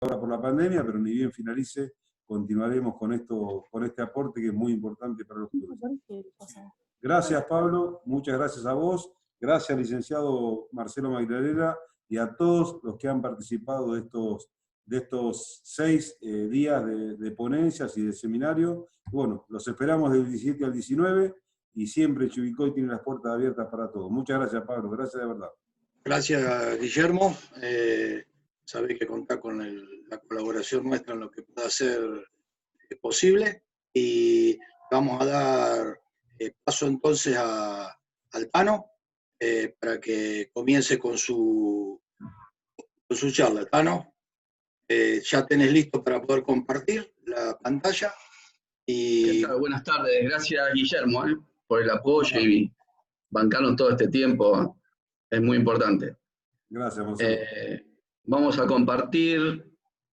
ahora por la pandemia, pero ni bien finalice, continuaremos con este aporte que es muy importante para los clubes. Gracias, Pablo, muchas gracias a vos, gracias, licenciado Marcelo Magdalena, y a todos los que han participado de estos 6 días de ponencias y de seminario. Bueno, los esperamos del 17 al 19, y siempre Chivilcoy tiene las puertas abiertas para todos. Muchas gracias, Pablo, gracias de verdad. Gracias, Guillermo. Sabés que contá con la colaboración nuestra en lo que pueda ser posible. Y vamos a dar paso entonces al Tano para que comience con su charla. Tano, ya tenés listo para poder compartir la pantalla. ¿Qué tal? Buenas tardes. Gracias, Guillermo, por el apoyo y bancarnos todo este tiempo. Es muy importante. Gracias, Gonzalo. Vamos a compartir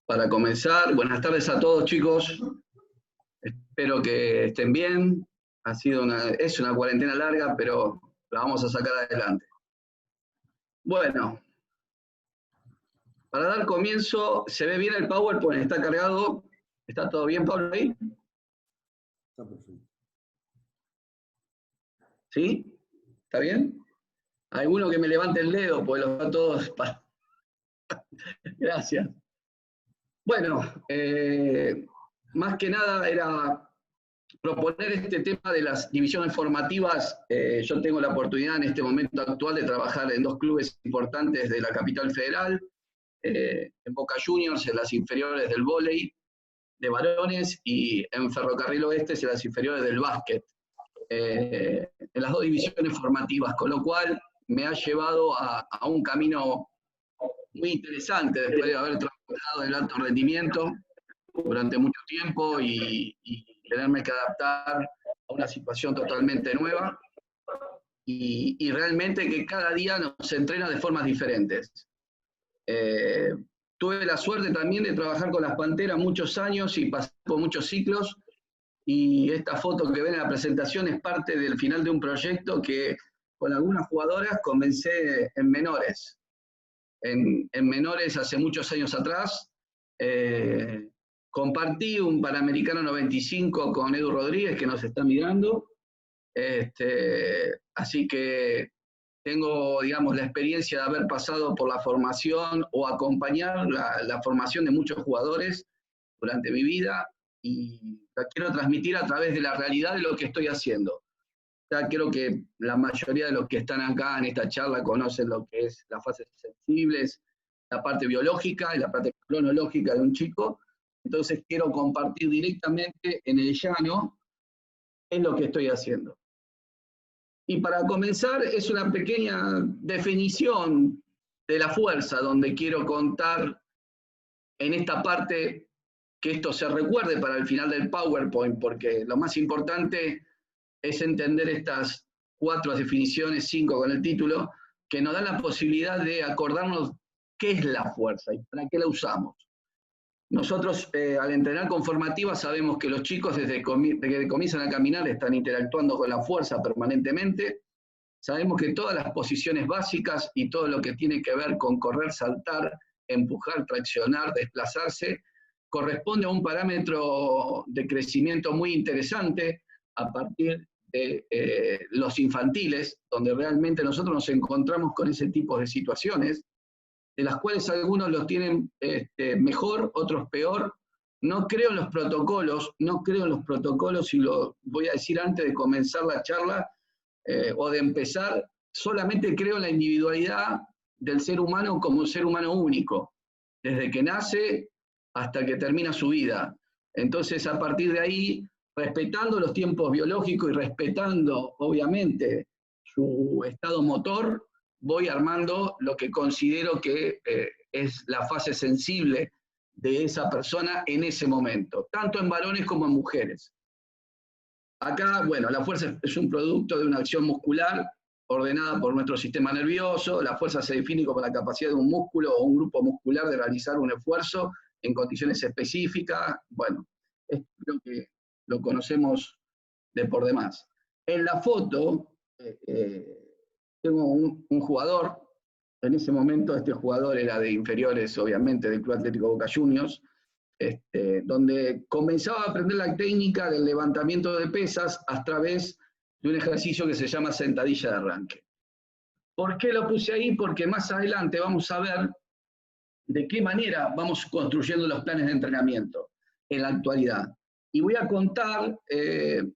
para comenzar. Buenas tardes a todos, chicos. Espero que estén bien. Es una cuarentena larga, pero la vamos a sacar adelante. Bueno, para dar comienzo, ¿se ve bien el PowerPoint? ¿Está cargado? ¿Está todo bien, Pablo, ahí? Está perfecto. ¿Sí? ¿Está bien? Alguno que me levante el dedo, pues los veo todos. Gracias. Bueno, más que nada era proponer este tema de las divisiones formativas. Yo tengo la oportunidad en este momento actual de trabajar en 2 clubes importantes de la capital federal, en Boca Juniors, en las inferiores del vóley de varones, y en Ferrocarril Oeste, en las inferiores del básquet, en las 2 divisiones formativas, con lo cual me ha llevado a un camino muy interesante después de haber trabajado en el alto rendimiento durante mucho tiempo y tenerme que adaptar a una situación totalmente nueva, y realmente que cada día nos entrena de formas diferentes. Tuve la suerte también de trabajar con las Panteras muchos años y pasar por muchos ciclos, y esta foto que ven en la presentación es parte del final de un proyecto que con algunas jugadoras comencé en menores. En menores hace muchos años atrás. Compartí un Panamericano 95 con Edu Rodríguez, que nos está mirando. Así que tengo, digamos, la experiencia de haber pasado por la formación o acompañar la formación de muchos jugadores durante mi vida, y la quiero transmitir a través de la realidad de lo que estoy haciendo. Ya creo que la mayoría de los que están acá en esta charla conocen lo que es las fases sensibles, la parte biológica y la parte cronológica de un chico. Entonces quiero compartir directamente en el llano qué es lo que estoy haciendo. Y para comenzar es una pequeña definición de la fuerza, donde quiero contar en esta parte que esto se recuerde para el final del PowerPoint, porque lo más importante es entender estas 4 definiciones, 5 con el título, que nos dan la posibilidad de acordarnos qué es la fuerza y para qué la usamos. Nosotros al entrenar con formativa sabemos que los chicos desde que comienzan a caminar están interactuando con la fuerza permanentemente. Sabemos que todas las posiciones básicas y todo lo que tiene que ver con correr, saltar, empujar, traccionar, desplazarse, corresponde a un parámetro de crecimiento muy interesante a partir de los infantiles, donde realmente nosotros nos encontramos con ese tipo de situaciones, de las cuales algunos los tienen mejor, otros peor. No creo en los protocolos, y lo voy a decir antes de comenzar la charla o de empezar. Solamente creo en la individualidad del ser humano como un ser humano único, desde que nace hasta que termina su vida. Entonces, a partir de ahí, respetando los tiempos biológicos y respetando, obviamente, su estado motor, voy armando lo que considero que es la fase sensible de esa persona en ese momento, tanto en varones como en mujeres. Acá, bueno, la fuerza es un producto de una acción muscular ordenada por nuestro sistema nervioso. La fuerza se define como la capacidad de un músculo o un grupo muscular de realizar un esfuerzo en condiciones específicas. Bueno, esto creo que lo conocemos de por demás. En la foto tengo un jugador En ese momento este jugador era de inferiores, obviamente, del Club Atlético Boca Juniors, donde comenzaba a aprender la técnica del levantamiento de pesas a través de un ejercicio que se llama sentadilla de arranque. ¿Por qué lo puse ahí? Porque más adelante vamos a ver de qué manera vamos construyendo los planes de entrenamiento en la actualidad. Y voy a contar el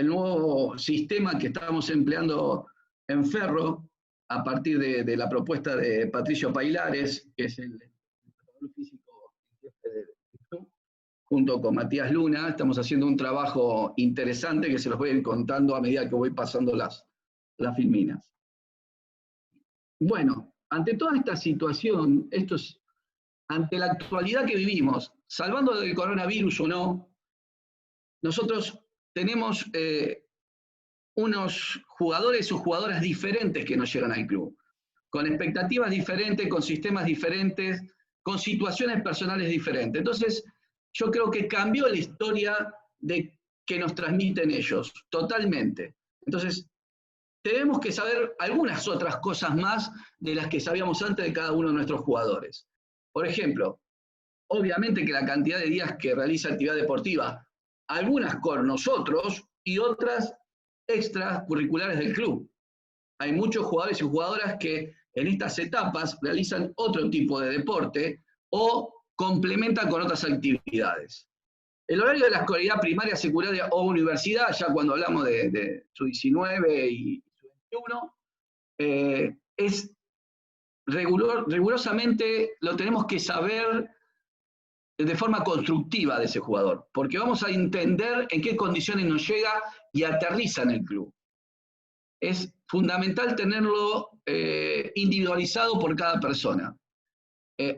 nuevo sistema que estamos empleando en Ferro a partir de la propuesta de Patricio Pailares, que es el preparador físico del club, junto con Matías Luna. Estamos haciendo un trabajo interesante que se los voy a ir contando a medida que voy pasando las filminas. Bueno, ante toda esta situación, ante la actualidad que vivimos, salvando del coronavirus o no, nosotros tenemos unos jugadores o jugadoras diferentes que nos llegan al club, con expectativas diferentes, con sistemas diferentes, con situaciones personales diferentes. Entonces, yo creo que cambió la historia que nos transmiten ellos, totalmente. Entonces, tenemos que saber algunas otras cosas más de las que sabíamos antes de cada uno de nuestros jugadores. Por ejemplo, obviamente que la cantidad de días que realiza actividad deportiva, algunas con nosotros y otras extracurriculares del club. Hay muchos jugadores y jugadoras que en estas etapas realizan otro tipo de deporte o complementan con otras actividades. El horario de la escolaridad primaria, secundaria o universidad, ya cuando hablamos de sub-19 y sub-21, es rigurosamente lo tenemos que saber de forma constructiva de ese jugador, porque vamos a entender en qué condiciones nos llega y aterriza en el club. Es fundamental tenerlo individualizado por cada persona.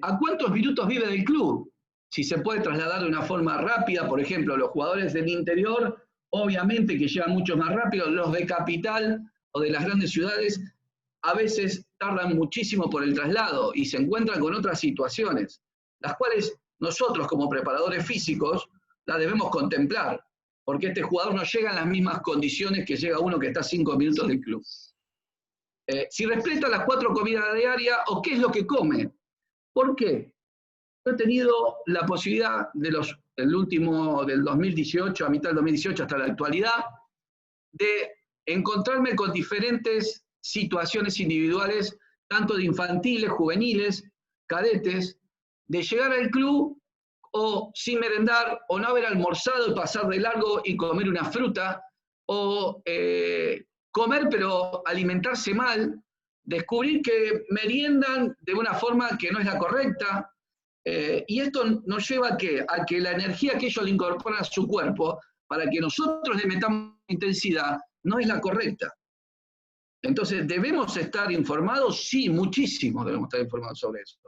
¿A cuántos minutos vive del club? Si se puede trasladar de una forma rápida, por ejemplo, los jugadores del interior, obviamente que llegan mucho más rápido, los de capital o de las grandes ciudades, a veces tardan muchísimo por el traslado y se encuentran con otras situaciones, las cuales nosotros como preparadores físicos las debemos contemplar, porque este jugador no llega en las mismas condiciones que llega uno que está a 5 minutos del club. Si respeta las 4 comidas diarias, o qué es lo que come. ¿Por qué? Yo he tenido la posibilidad del 2018, a mitad del 2018 hasta la actualidad, de encontrarme con diferentes situaciones individuales, tanto de infantiles, juveniles, cadetes, de llegar al club o sin merendar, o no haber almorzado y pasar de largo y comer una fruta, o comer pero alimentarse mal, descubrir que meriendan de una forma que no es la correcta, y esto nos lleva a que la energía que ellos le incorporan a su cuerpo, para que nosotros le metamos intensidad, no es la correcta. Entonces, ¿debemos estar informados? Sí, muchísimo debemos estar informados sobre eso.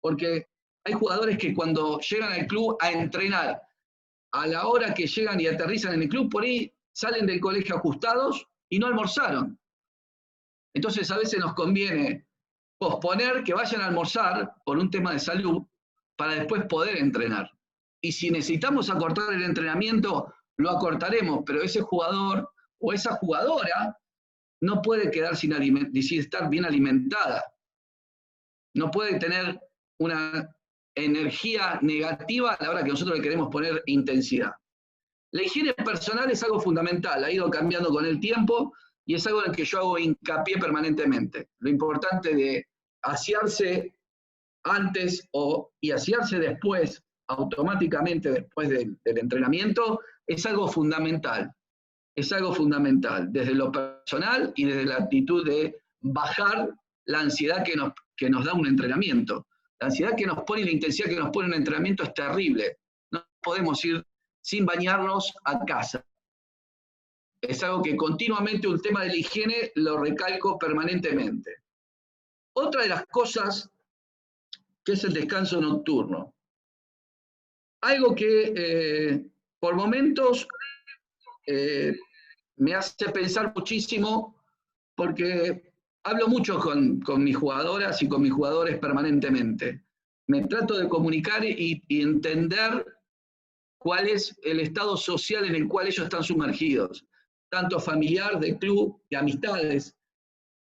Porque hay jugadores que cuando llegan al club a entrenar, a la hora que llegan y aterrizan en el club, por ahí salen del colegio ajustados y no almorzaron. Entonces, a veces nos conviene posponer que vayan a almorzar por un tema de salud para después poder entrenar. Y si necesitamos acortar el entrenamiento, lo acortaremos, pero ese jugador o esa jugadora no puede quedar sin estar bien alimentada. No puede tener una energía negativa a la hora que nosotros le queremos poner intensidad. La higiene personal es algo fundamental, ha ido cambiando con el tiempo y es algo en el que yo hago hincapié permanentemente. Lo importante de asearse antes y asearse después, automáticamente después del entrenamiento, es algo fundamental. Es algo fundamental, desde lo personal y desde la actitud de bajar la ansiedad que nos da un entrenamiento. La ansiedad que nos pone y la intensidad que nos pone un entrenamiento es terrible. No podemos ir sin bañarnos a casa. Es algo que continuamente, un tema de la higiene, lo recalco permanentemente. Otra de las cosas que es el descanso nocturno. Algo que por momentos me hace pensar muchísimo, porque hablo mucho con mis jugadoras y con mis jugadores permanentemente. Me trato de comunicar y entender cuál es el estado social en el cual ellos están sumergidos, tanto familiar, de club, de amistades.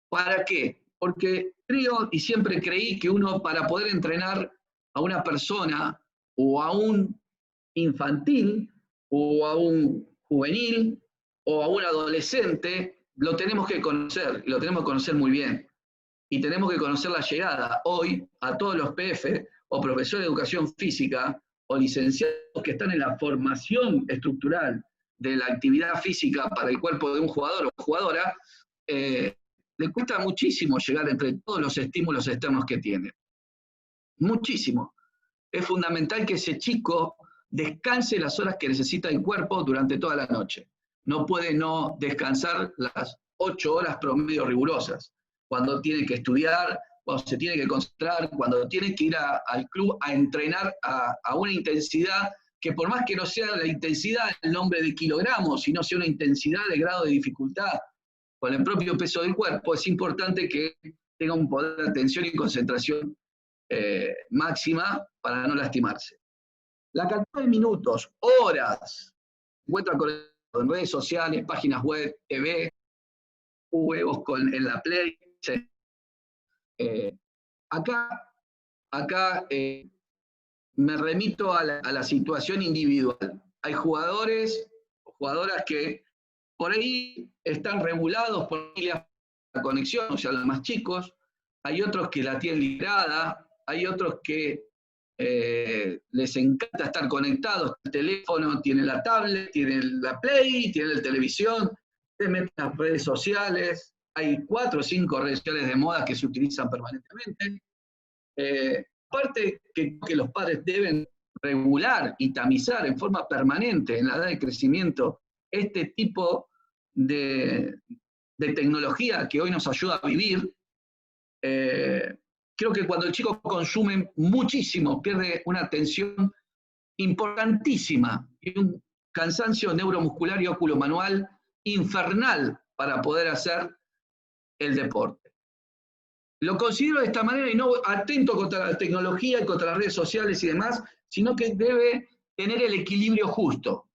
¿Para qué? porque creo y siempre creí que uno, para poder entrenar a una persona o a un infantil o a un juvenil o a un adolescente, lo tenemos que conocer, y lo tenemos que conocer muy bien. Y tenemos que conocer la llegada hoy a todos los PF o profesores de educación física o licenciados que están en la formación estructural de la actividad física para el cuerpo de un jugador o jugadora, le cuesta muchísimo llegar entre todos los estímulos externos que tiene. Muchísimo. Es fundamental que ese chico descanse las horas que necesita el cuerpo durante toda la noche. No puede no descansar las 8 horas promedio rigurosas, cuando tiene que estudiar, cuando se tiene que concentrar, cuando tiene que ir al club a entrenar a una intensidad que, por más que no sea la intensidad el nombre de kilogramos, sino sea una intensidad de grado de dificultad con el propio peso del cuerpo, es importante que tenga un poder de atención y concentración máxima para no lastimarse. La cantidad de minutos, horas, encuentra en redes sociales, páginas web, TV, juegos en la Play. Acá me remito a la situación individual. Hay jugadores o jugadoras que por ahí están regulados por la conexión, o sea, los más chicos. Hay otros que la tienen librada, hay otros que les encanta estar conectados, el teléfono, tienen la tablet, tienen la Play, tienen la televisión, se meten en las redes sociales, hay 4 o 5 redes sociales de moda que se utilizan permanentemente. Aparte que los padres deben regular y tamizar en forma permanente en la edad de crecimiento este tipo de tecnología que hoy nos ayuda a vivir. Creo que cuando el chico consume muchísimo, pierde una atención importantísima y un cansancio neuromuscular y oculomanual infernal para poder hacer el deporte. Lo considero de esta manera y no atento contra la tecnología y contra las redes sociales y demás, sino que debe tener el equilibrio justo.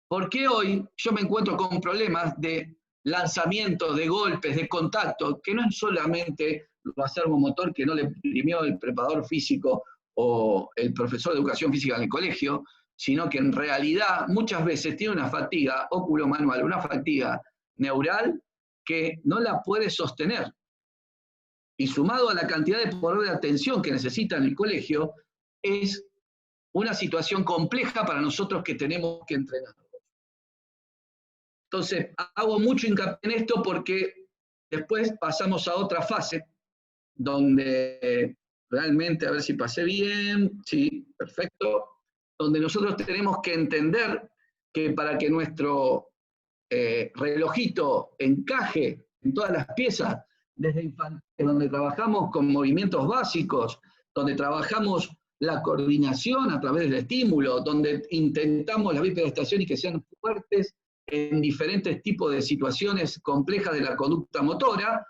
Porque hoy yo me encuentro con problemas de lanzamiento, de golpes, de contacto, que no es solamente lo acervo motor que no le imprimió el preparador físico o el profesor de educación física en el colegio, sino que en realidad muchas veces tiene una fatiga oculomanual, una fatiga neural que no la puede sostener. Y sumado a la cantidad de poder de atención que necesita en el colegio, es una situación compleja para nosotros que tenemos que entrenar. Entonces, hago mucho hincapié en esto porque después pasamos a otra fase, donde realmente, a ver si pasé bien, sí, perfecto, donde nosotros tenemos que entender que para que nuestro relojito encaje en todas las piezas, desde infantil, donde trabajamos con movimientos básicos, donde trabajamos la coordinación a través del estímulo, donde intentamos la bipedestación y que sean fuertes en diferentes tipos de situaciones complejas de la conducta motora,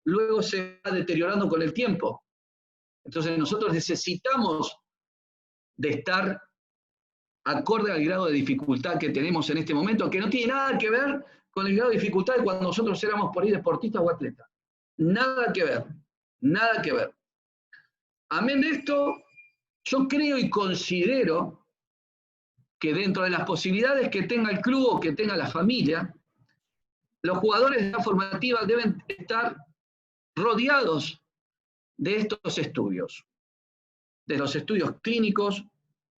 luego se va deteriorando con el tiempo. Entonces nosotros necesitamos de estar acorde al grado de dificultad que tenemos en este momento, que no tiene nada que ver con el grado de dificultad de cuando nosotros éramos por ahí deportistas o atletas. Nada que ver, nada que ver. Amén de esto, yo creo y considero que dentro de las posibilidades que tenga el club o que tenga la familia, los jugadores de la formativa deben estar rodeados de estos estudios, de los estudios clínicos,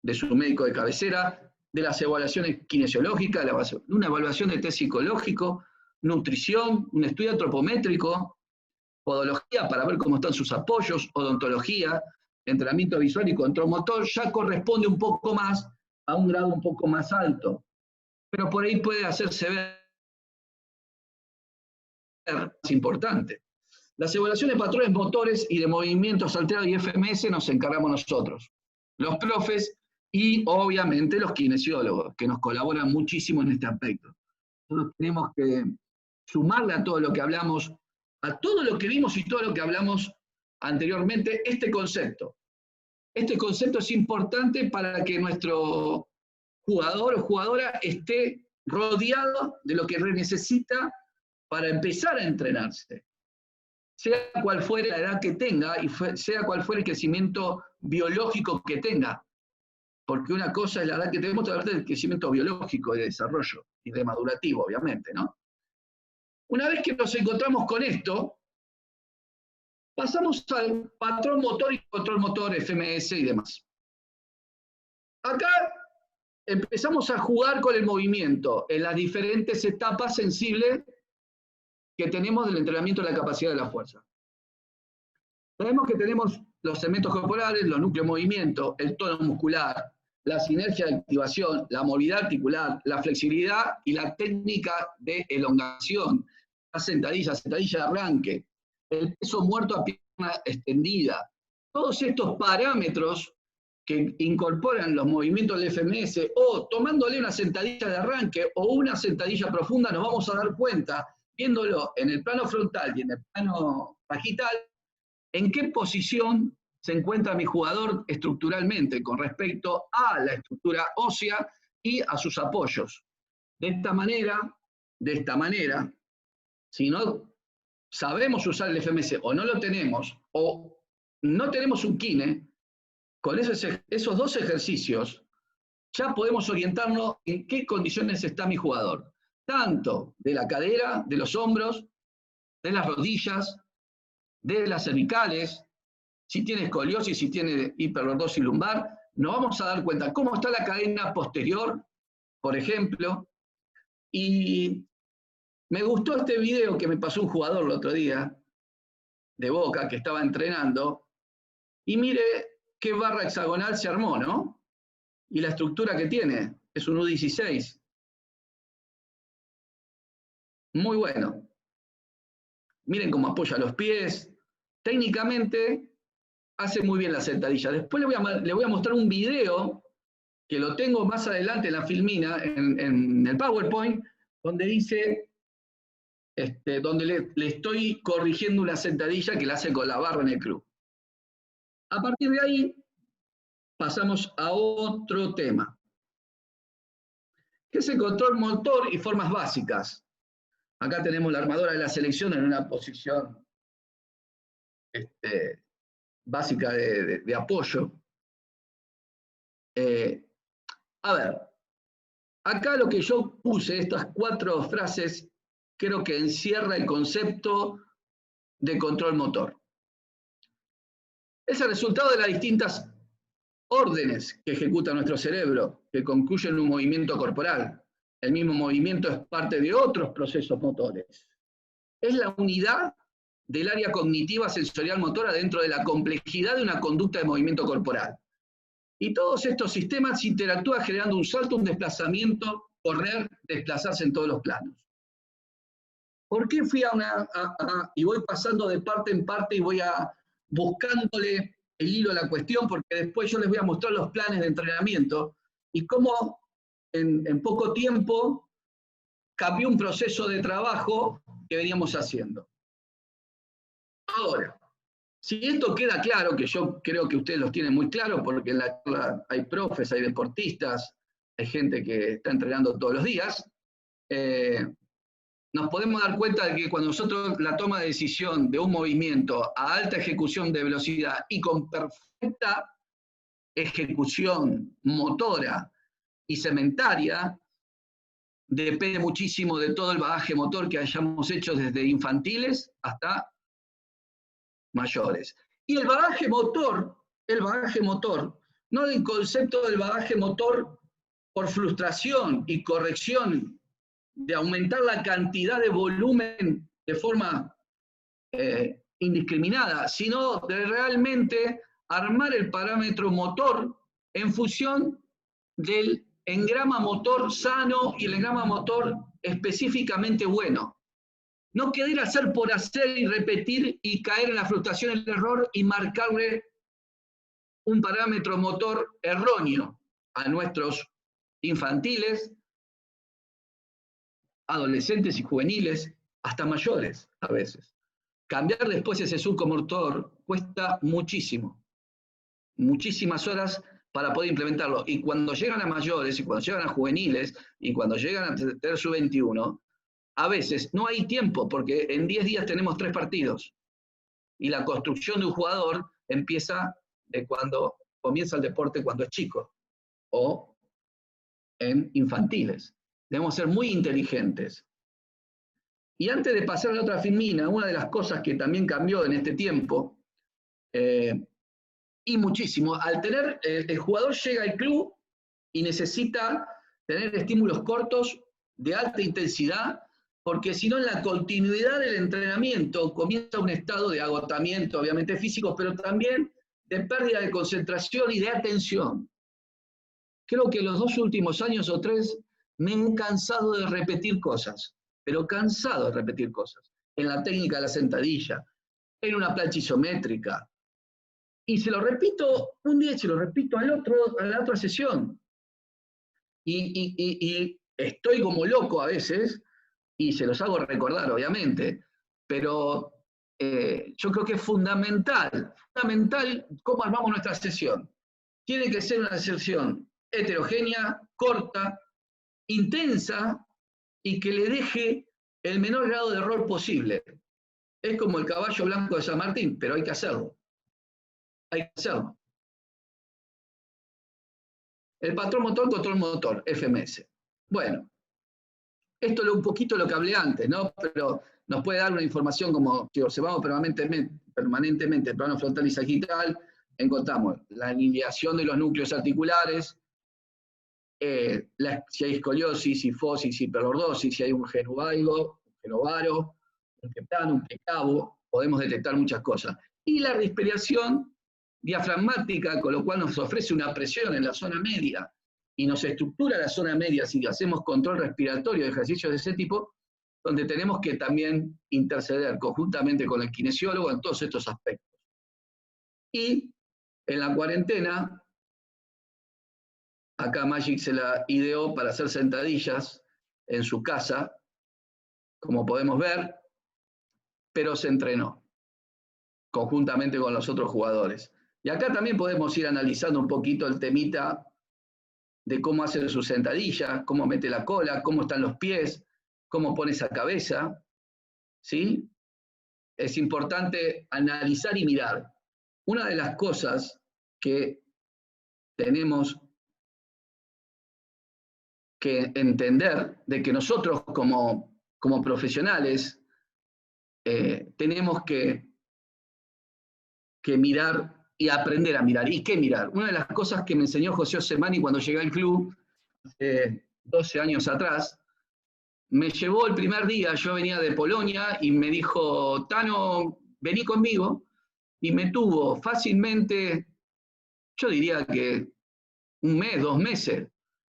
de su médico de cabecera, de las evaluaciones kinesiológicas, una evaluación de test psicológico, nutrición, un estudio antropométrico, podología para ver cómo están sus apoyos, odontología, entrenamiento visual y control motor, ya corresponde un poco más a un grado un poco más alto, pero por ahí puede hacerse ver más importante. Las evaluaciones de patrones motores y de movimientos alterados y FMS nos encargamos nosotros, los profes y obviamente los kinesiólogos, que nos colaboran muchísimo en este aspecto. Nosotros tenemos que sumarle a todo lo que hablamos, a todo lo que vimos y todo lo que hablamos anteriormente, este concepto. Este concepto es importante para que nuestro jugador o jugadora esté rodeado de lo que necesita para empezar a entrenarse. sea cual fuere la edad que tenga y sea cual fuere el crecimiento biológico que tenga. Porque una cosa es la edad que tenemos, otra es el crecimiento biológico, de desarrollo y de madurativo, obviamente, ¿no? Una vez que nos encontramos con esto, pasamos al patrón motor y control motor, FMS y demás. Acá empezamos a jugar con el movimiento en las diferentes etapas sensibles que tenemos del entrenamiento de la capacidad de la fuerza. Sabemos que tenemos los segmentos corporales, los núcleos de movimiento, el tono muscular, la sinergia de activación, la movilidad articular, la flexibilidad y la técnica de elongación, la sentadilla de arranque, el peso muerto a pierna extendida. Todos estos parámetros que incorporan los movimientos del FMS, o tomándole una sentadilla de arranque o una sentadilla profunda, nos vamos a dar cuenta, viéndolo en el plano frontal y en el plano sagital, en qué posición se encuentra mi jugador estructuralmente con respecto a la estructura ósea y a sus apoyos. De esta manera, si no sabemos usar el FMS o no lo tenemos, o no tenemos un kine, con esos dos ejercicios ya podemos orientarnos en qué condiciones está mi jugador, tanto de la cadera, de los hombros, de las rodillas, de las cervicales, si tiene escoliosis, si tiene hiperlordosis lumbar, nos vamos a dar cuenta cómo está la cadena posterior, por ejemplo. Y me gustó este video que me pasó un jugador el otro día, de Boca, que estaba entrenando, y mire qué barra hexagonal se armó, ¿no? Y la estructura que tiene, es un U16. Muy bueno. Miren cómo apoya los pies. Técnicamente hace muy bien la sentadilla. Después le voy a mostrar un video que lo tengo más adelante en la filmina, en el PowerPoint, donde dice, donde le estoy corrigiendo una sentadilla que la hace con la barra en el club. A partir de ahí, pasamos a otro tema, que es el control motor y formas básicas. Acá tenemos la armadora de la selección en una posición básica de apoyo. A ver, acá lo que yo puse, estas 4 frases, creo que encierra el concepto de control motor. Es el resultado de las distintas órdenes que ejecuta nuestro cerebro, que concluyen en un movimiento corporal. El mismo movimiento es parte de otros procesos motores. Es la unidad del área cognitiva sensorial motora dentro de la complejidad de una conducta de movimiento corporal. Y todos estos sistemas interactúan generando un salto, un desplazamiento, correr, desplazarse en todos los planos. ¿Por qué fui y voy pasando de parte en parte y voy buscándole el hilo a la cuestión? Porque después yo les voy a mostrar los planes de entrenamiento y cómo en poco tiempo cambió un proceso de trabajo que veníamos haciendo. Ahora, si esto queda claro, que yo creo que ustedes los tienen muy claro, porque en la charla hay profes, hay deportistas, hay gente que está entrenando todos los días, nos podemos dar cuenta de que cuando nosotros la toma de decisión de un movimiento a alta ejecución de velocidad y con perfecta ejecución motora y cementaria, depende muchísimo de todo el bagaje motor que hayamos hecho desde infantiles hasta mayores. Y el bagaje motor, no el concepto del bagaje motor por frustración y corrección, de aumentar la cantidad de volumen de forma indiscriminada, sino de realmente armar el parámetro motor en función del engrama motor sano y el engrama motor específicamente bueno. No querer hacer por hacer y repetir y caer en la frustración, el error y marcarle un parámetro motor erróneo a nuestros infantiles, adolescentes y juveniles, hasta mayores a veces. Cambiar después ese surco motor cuesta muchísimo, muchísimas horas para poder implementarlo. Y cuando llegan a mayores, y cuando llegan a juveniles, y cuando llegan a tener su 21, a veces no hay tiempo, porque en 10 días tenemos 3 partidos. y la construcción de un jugador empieza de cuando comienza el deporte cuando es chico, o en infantiles. Debemos ser muy inteligentes. Y antes de pasar a la otra filmina, una de las cosas que también cambió en este tiempo, y muchísimo, al tener, el jugador llega al club y necesita tener estímulos cortos de alta intensidad, porque si no en la continuidad del entrenamiento comienza un estado de agotamiento, obviamente físico, pero también de pérdida de concentración y de atención. Creo que los 2 últimos años o 3 me he cansado de repetir cosas, pero cansado de repetir cosas. En la técnica de la sentadilla, en una plancha isométrica. Y se lo repito un día y se lo repito a la otra sesión. Y estoy como loco a veces, y se los hago recordar, obviamente, pero yo creo que es fundamental cómo armamos nuestra sesión. Tiene que ser una sesión heterogénea, corta, intensa, y que le deje el menor grado de error posible. Es como el caballo blanco de San Martín, pero hay que hacerlo. Hay que hacerlo. El patrón motor, control motor, FMS. Bueno, esto es un poquito lo que hablé antes, ¿no? Pero nos puede dar una información como si observamos permanentemente el plano frontal y sagital, encontramos la alineación de los núcleos articulares, si hay escoliosis, sifosis, hiperlordosis, si hay un genovaigo, un genovaro, un queplano, un precavo, podemos detectar muchas cosas. Y la respiración diafragmática, con lo cual nos ofrece una presión en la zona media y nos estructura la zona media si hacemos control respiratorio de ejercicios de ese tipo, donde tenemos que también interceder conjuntamente con el kinesiólogo en todos estos aspectos. Y en la cuarentena, acá Magic se la ideó para hacer sentadillas en su casa, como podemos ver, pero se entrenó conjuntamente con los otros jugadores. Y acá también podemos ir analizando un poquito el temita de cómo hace su sentadilla, cómo mete la cola, cómo están los pies, cómo pone esa cabeza, ¿sí? Es importante analizar y mirar. Una de las cosas que tenemos que entender de que nosotros como profesionales tenemos que mirar y aprender a mirar. ¿Y qué mirar? Una de las cosas que me enseñó José Osemani cuando llegué al club, 12 años atrás, me llevó el primer día, yo venía de Polonia, y me dijo, Tano, vení conmigo, y me tuvo fácilmente, yo diría que 1 mes, 2 meses,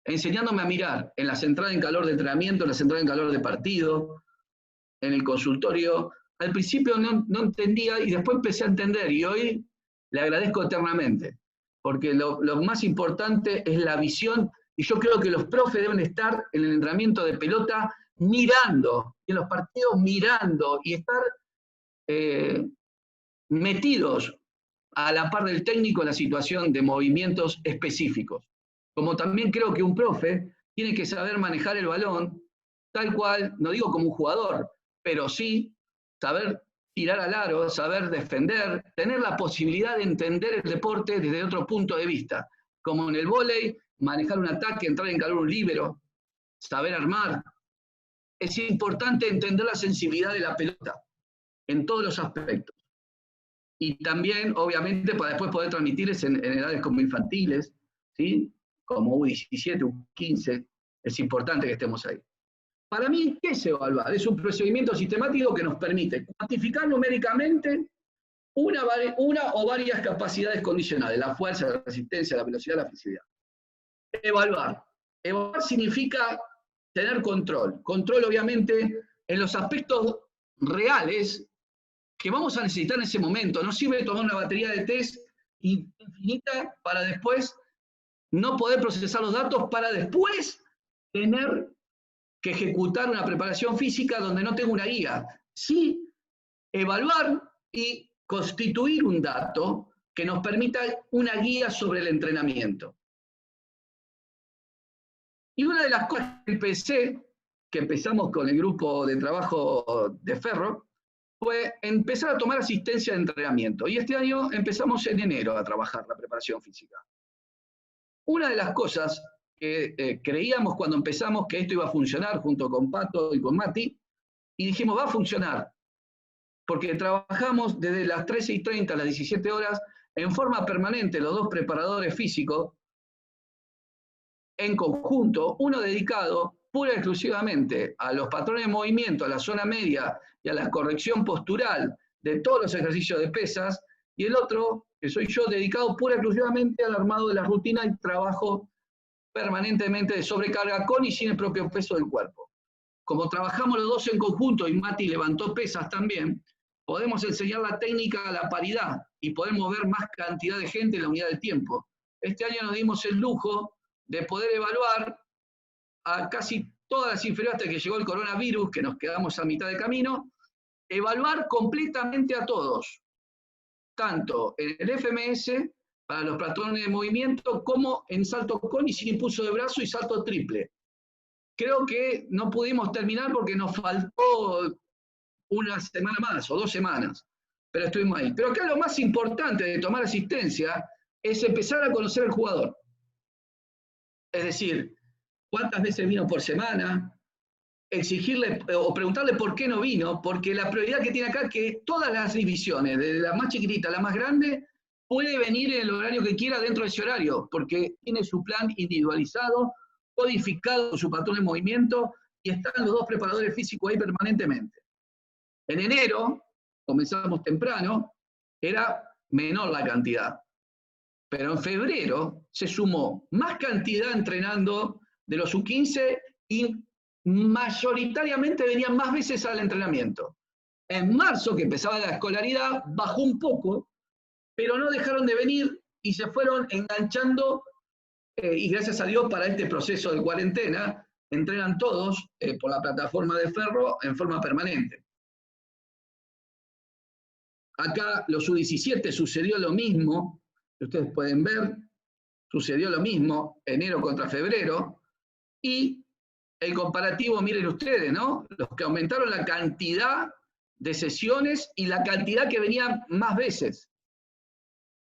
enseñándome a mirar en las entradas en calor de entrenamiento, en las entradas en calor de partido, en el consultorio. Al principio no entendía y después empecé a entender, y hoy le agradezco eternamente, porque lo más importante es la visión, y yo creo que los profes deben estar en el entrenamiento de pelota mirando, en los partidos mirando, y estar metidos a la par del técnico en la situación de movimientos específicos. Como también creo que un profe tiene que saber manejar el balón, tal cual, no digo como un jugador, pero sí saber tirar al aro, saber defender, tener la posibilidad de entender el deporte desde otro punto de vista. Como en el vóley, manejar un ataque, entrar en calor un líbero, saber armar. Es importante entender la sensibilidad de la pelota en todos los aspectos. Y también, obviamente, para después poder transmitirles en edades como infantiles, ¿sí? Como U17, U15, es importante que estemos ahí. Para mí, ¿qué es evaluar? Es un procedimiento sistemático que nos permite cuantificar numéricamente una o varias capacidades condicionales, la fuerza, la resistencia, la velocidad, la flexibilidad. Evaluar. Evaluar significa tener control. Control, obviamente, en los aspectos reales que vamos a necesitar en ese momento. No sirve tomar una batería de test infinita para después no poder procesar los datos, para después tener que ejecutar una preparación física donde no tengo una guía. Sí, evaluar y constituir un dato que nos permita una guía sobre el entrenamiento. Y una de las cosas que empezamos con el grupo de trabajo de Ferro, fue empezar a tomar asistencia de entrenamiento. Y este año empezamos en enero a trabajar la preparación física. Una de las cosas que creíamos cuando empezamos que esto iba a funcionar junto con Pato y con Mati, y dijimos, va a funcionar, porque trabajamos desde las 13:30 a las 17 horas en forma permanente, los dos preparadores físicos, en conjunto, uno dedicado pura y exclusivamente a los patrones de movimiento, a la zona media y a la corrección postural de todos los ejercicios de pesas, y el otro, que soy yo, dedicado pura y exclusivamente al armado de la rutina y trabajo permanentemente de sobrecarga con y sin el propio peso del cuerpo. Como trabajamos los dos en conjunto y Mati levantó pesas también, podemos enseñar la técnica a la paridad y podemos mover más cantidad de gente en la unidad de tiempo. Este año nos dimos el lujo de poder evaluar a casi todas las inferiores hasta que llegó el coronavirus, que nos quedamos a mitad de camino, evaluar completamente a todos, tanto en el FMS, para los patrones de movimiento, como en salto con y sin impulso de brazo y salto triple. Creo que no pudimos terminar porque nos faltó una semana más o 2 semanas, pero estuvimos ahí. Pero acá lo más importante de tomar asistencia es empezar a conocer al jugador. Es decir, cuántas veces vino por semana, exigirle o preguntarle por qué no vino, porque la prioridad que tiene acá es que todas las divisiones, desde la más chiquitita a la más grande, puede venir en el horario que quiera dentro de ese horario, porque tiene su plan individualizado, codificado su patrón de movimiento, y están los dos preparadores físicos ahí permanentemente. En enero, comenzamos temprano, era menor la cantidad. Pero en febrero se sumó más cantidad entrenando de los U15 y mayoritariamente venían más veces al entrenamiento. En marzo, que empezaba la escolaridad, bajó un poco, pero no dejaron de venir y se fueron enganchando, y gracias a Dios para este proceso de cuarentena, entrenan todos por la plataforma de Ferro en forma permanente. Acá los U17 sucedió lo mismo, ustedes pueden ver, sucedió lo mismo, enero contra febrero, y el comparativo, miren ustedes, ¿no? Los que aumentaron la cantidad de sesiones y la cantidad que venían más veces.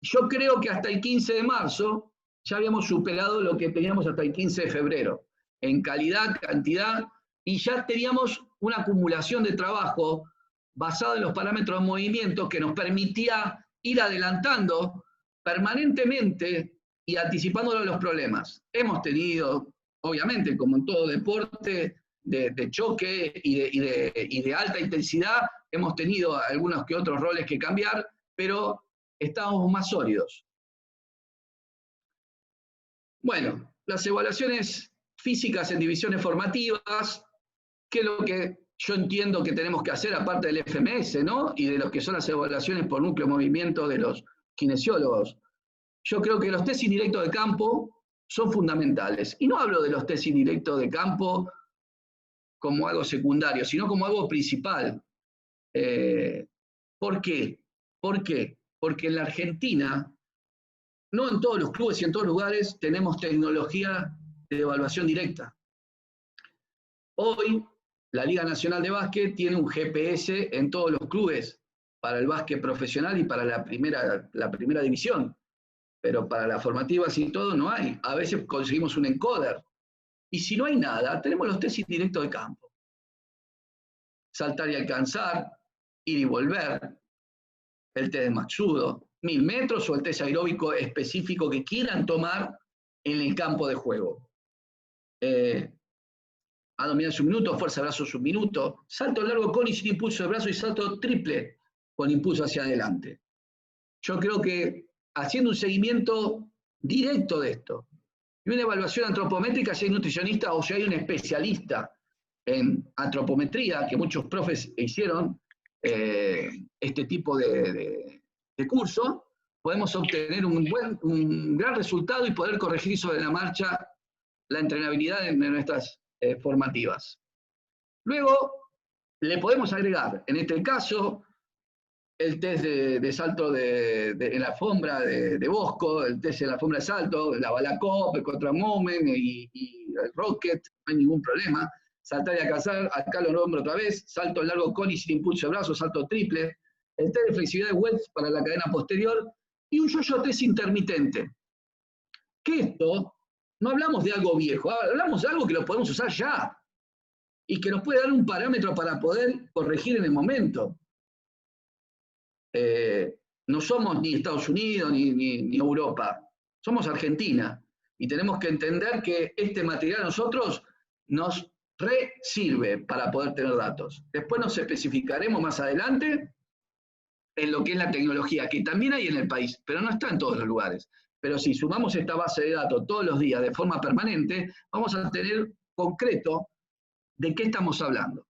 Yo creo que hasta el 15 de marzo ya habíamos superado lo que teníamos hasta el 15 de febrero, en calidad, cantidad, y ya teníamos una acumulación de trabajo basado en los parámetros de movimiento que nos permitía ir adelantando permanentemente y anticipándolo los problemas. Hemos tenido, obviamente, como en todo deporte de choque y de alta intensidad, hemos tenido algunos que otros roles que cambiar, pero estamos más sólidos. Bueno, las evaluaciones físicas en divisiones formativas, que es lo que yo entiendo que tenemos que hacer aparte del FMS, ¿no? Y de lo que son las evaluaciones por núcleo de movimiento de los kinesiólogos. Yo creo que los test indirectos de campo son fundamentales. Y no hablo de los test indirectos de campo como algo secundario, sino como algo principal. ¿Por qué? ¿Por qué? Porque en la Argentina, no en todos los clubes y en todos los lugares, tenemos tecnología de evaluación directa. Hoy, la Liga Nacional de Básquet tiene un GPS en todos los clubes para el básquet profesional y para la primera división. Pero para las formativas y todo no hay. A veces conseguimos un encoder. Y si no hay nada, tenemos los test indirectos de campo. Saltar y alcanzar, ir y volver, el test de Matsudo, 1000 metros o el test aeróbico específico que quieran tomar en el campo de juego. Abdominales un minuto, fuerza de brazos un minuto, salto largo con y sin impulso de brazo y salto triple con impulso hacia adelante. Yo creo que haciendo un seguimiento directo de esto, y una evaluación antropométrica si hay nutricionista o si hay un especialista en antropometría, que muchos profes hicieron este tipo de curso, podemos obtener un gran resultado y poder corregir sobre la marcha la entrenabilidad de nuestras formativas. Luego, le podemos agregar, en este caso, el test de salto en la alfombra de Bosco, el test en la alfombra de salto, la Balacop, el Contra Moment y el Rocket, no hay ningún problema. saltar y alcanzar, acá lo nombro otra vez, salto largo con y sin impulso de brazo, salto triple, el test de flexibilidad de Wells para la cadena posterior, y un yo-yo test intermitente. Que esto, no hablamos de algo viejo, hablamos de algo que lo podemos usar ya, y que nos puede dar un parámetro para poder corregir en el momento. No somos ni Estados Unidos ni Europa, somos Argentina, y tenemos que entender que este material a nosotros nos sirve para poder tener datos. Después nos especificaremos más adelante en lo que es la tecnología, que también hay en el país, pero no está en todos los lugares. Pero si sumamos esta base de datos todos los días de forma permanente, vamos a tener concreto de qué estamos hablando.